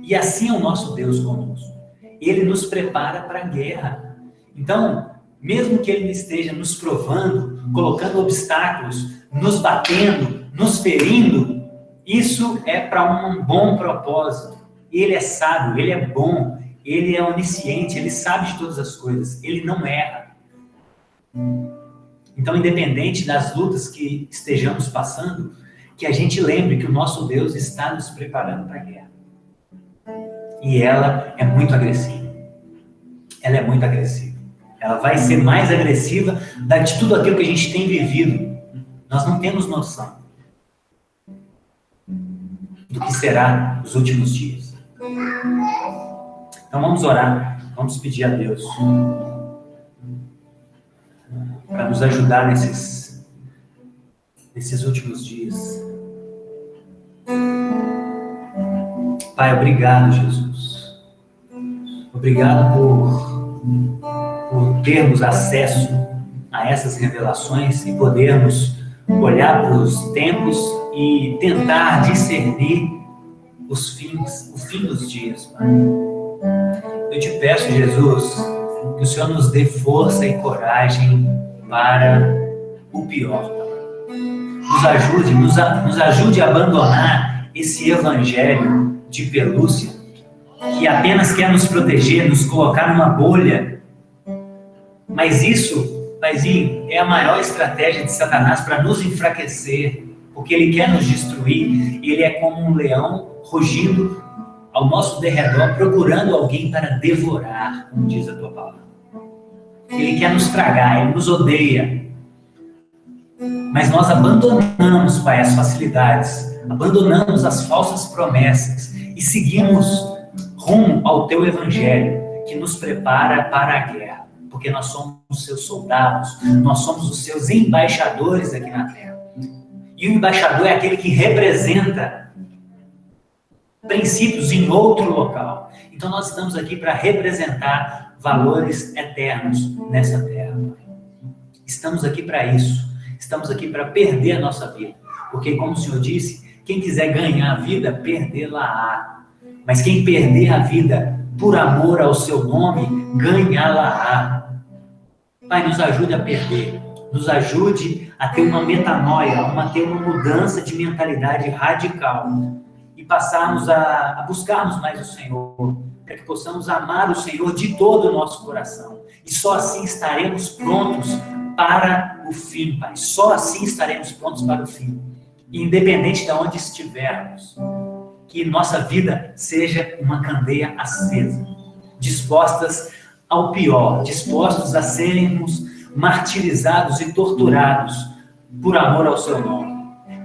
S1: E assim é o nosso Deus conosco. Ele nos prepara para a guerra. Então, mesmo que Ele esteja nos provando, colocando obstáculos, nos batendo, nos ferindo, isso é para um bom propósito. Ele é sábio, Ele é bom, Ele é onisciente, Ele sabe de todas as coisas, Ele não erra. Então, independente das lutas que estejamos passando, que a gente lembre que o nosso Deus está nos preparando para a guerra. E ela é muito agressiva. Ela é muito agressiva. Ela vai ser mais agressiva de tudo aquilo que a gente tem vivido. Nós não temos noção do que será os últimos dias. Então vamos orar, vamos pedir a Deus para nos ajudar nesses últimos dias. Pai, obrigado, Jesus. Obrigado por termos acesso a essas revelações e podermos olhar para os tempos e tentar discernir o fim dos dias, Pai. Eu te peço, Jesus, que o Senhor nos dê força e coragem para o pior, Pai. Nos ajude a abandonar esse evangelho de pelúcia que apenas quer nos proteger, nos colocar numa bolha. Mas isso, Paizinho, é a maior estratégia de Satanás para nos enfraquecer, porque ele quer nos destruir. Ele é como um leão rugindo ao nosso derredor, procurando alguém para devorar, como diz a tua palavra. Ele quer nos tragar, ele nos odeia. Mas nós abandonamos, Pai, as facilidades, abandonamos as falsas promessas e seguimos rumo ao teu evangelho, que nos prepara para a guerra, porque nós somos os seus soldados, nós somos os seus embaixadores aqui na terra. E o embaixador é aquele que representa princípios em outro local. Então nós estamos aqui para representar valores eternos nessa terra. Estamos aqui para isso. Estamos aqui para perder a nossa vida. Porque, como o Senhor disse, quem quiser ganhar a vida, perdê-la-á. Mas quem perder a vida por amor ao seu nome, ganhá-la-á. Pai, nos ajude a perder. Nos ajude a ter uma metanoia, a ter uma mudança de mentalidade radical. E passarmos a buscarmos mais o Senhor. Para que possamos amar o Senhor de todo o nosso coração. E só assim estaremos prontos para o fim, Pai. Só assim estaremos prontos para o fim. Independente de onde estivermos. Que nossa vida seja uma candeia acesa, dispostas ao pior, dispostos a sermos martirizados e torturados por amor ao seu nome,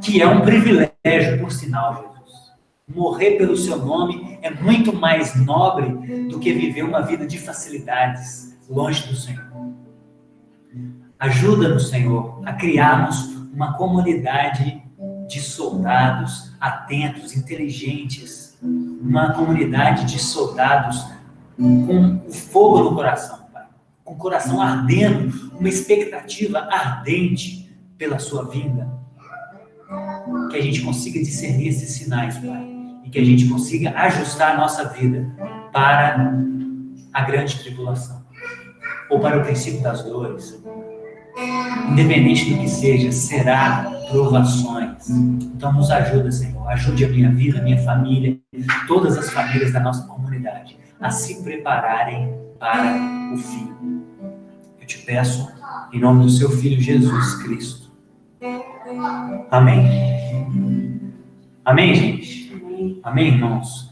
S1: que é um privilégio, por sinal, Jesus. Morrer pelo seu nome é muito mais nobre do que viver uma vida de facilidades longe do Senhor. Ajuda-nos, Senhor, a criarmos uma comunidade de soldados atentos, inteligentes, uma comunidade de soldados com o fogo no coração, Pai, com o coração ardendo, uma expectativa ardente pela sua vinda, que a gente consiga discernir esses sinais, Pai, e que a gente consiga ajustar a nossa vida para a grande tribulação, ou para o princípio das dores. Independente do que seja, será provações. Então nos ajuda, Senhor. Ajude a minha vida, a minha família, todas as famílias da nossa comunidade a se prepararem para o fim. Eu te peço, em nome do seu Filho Jesus Cristo. Amém. Amém, gente? Amém, irmãos?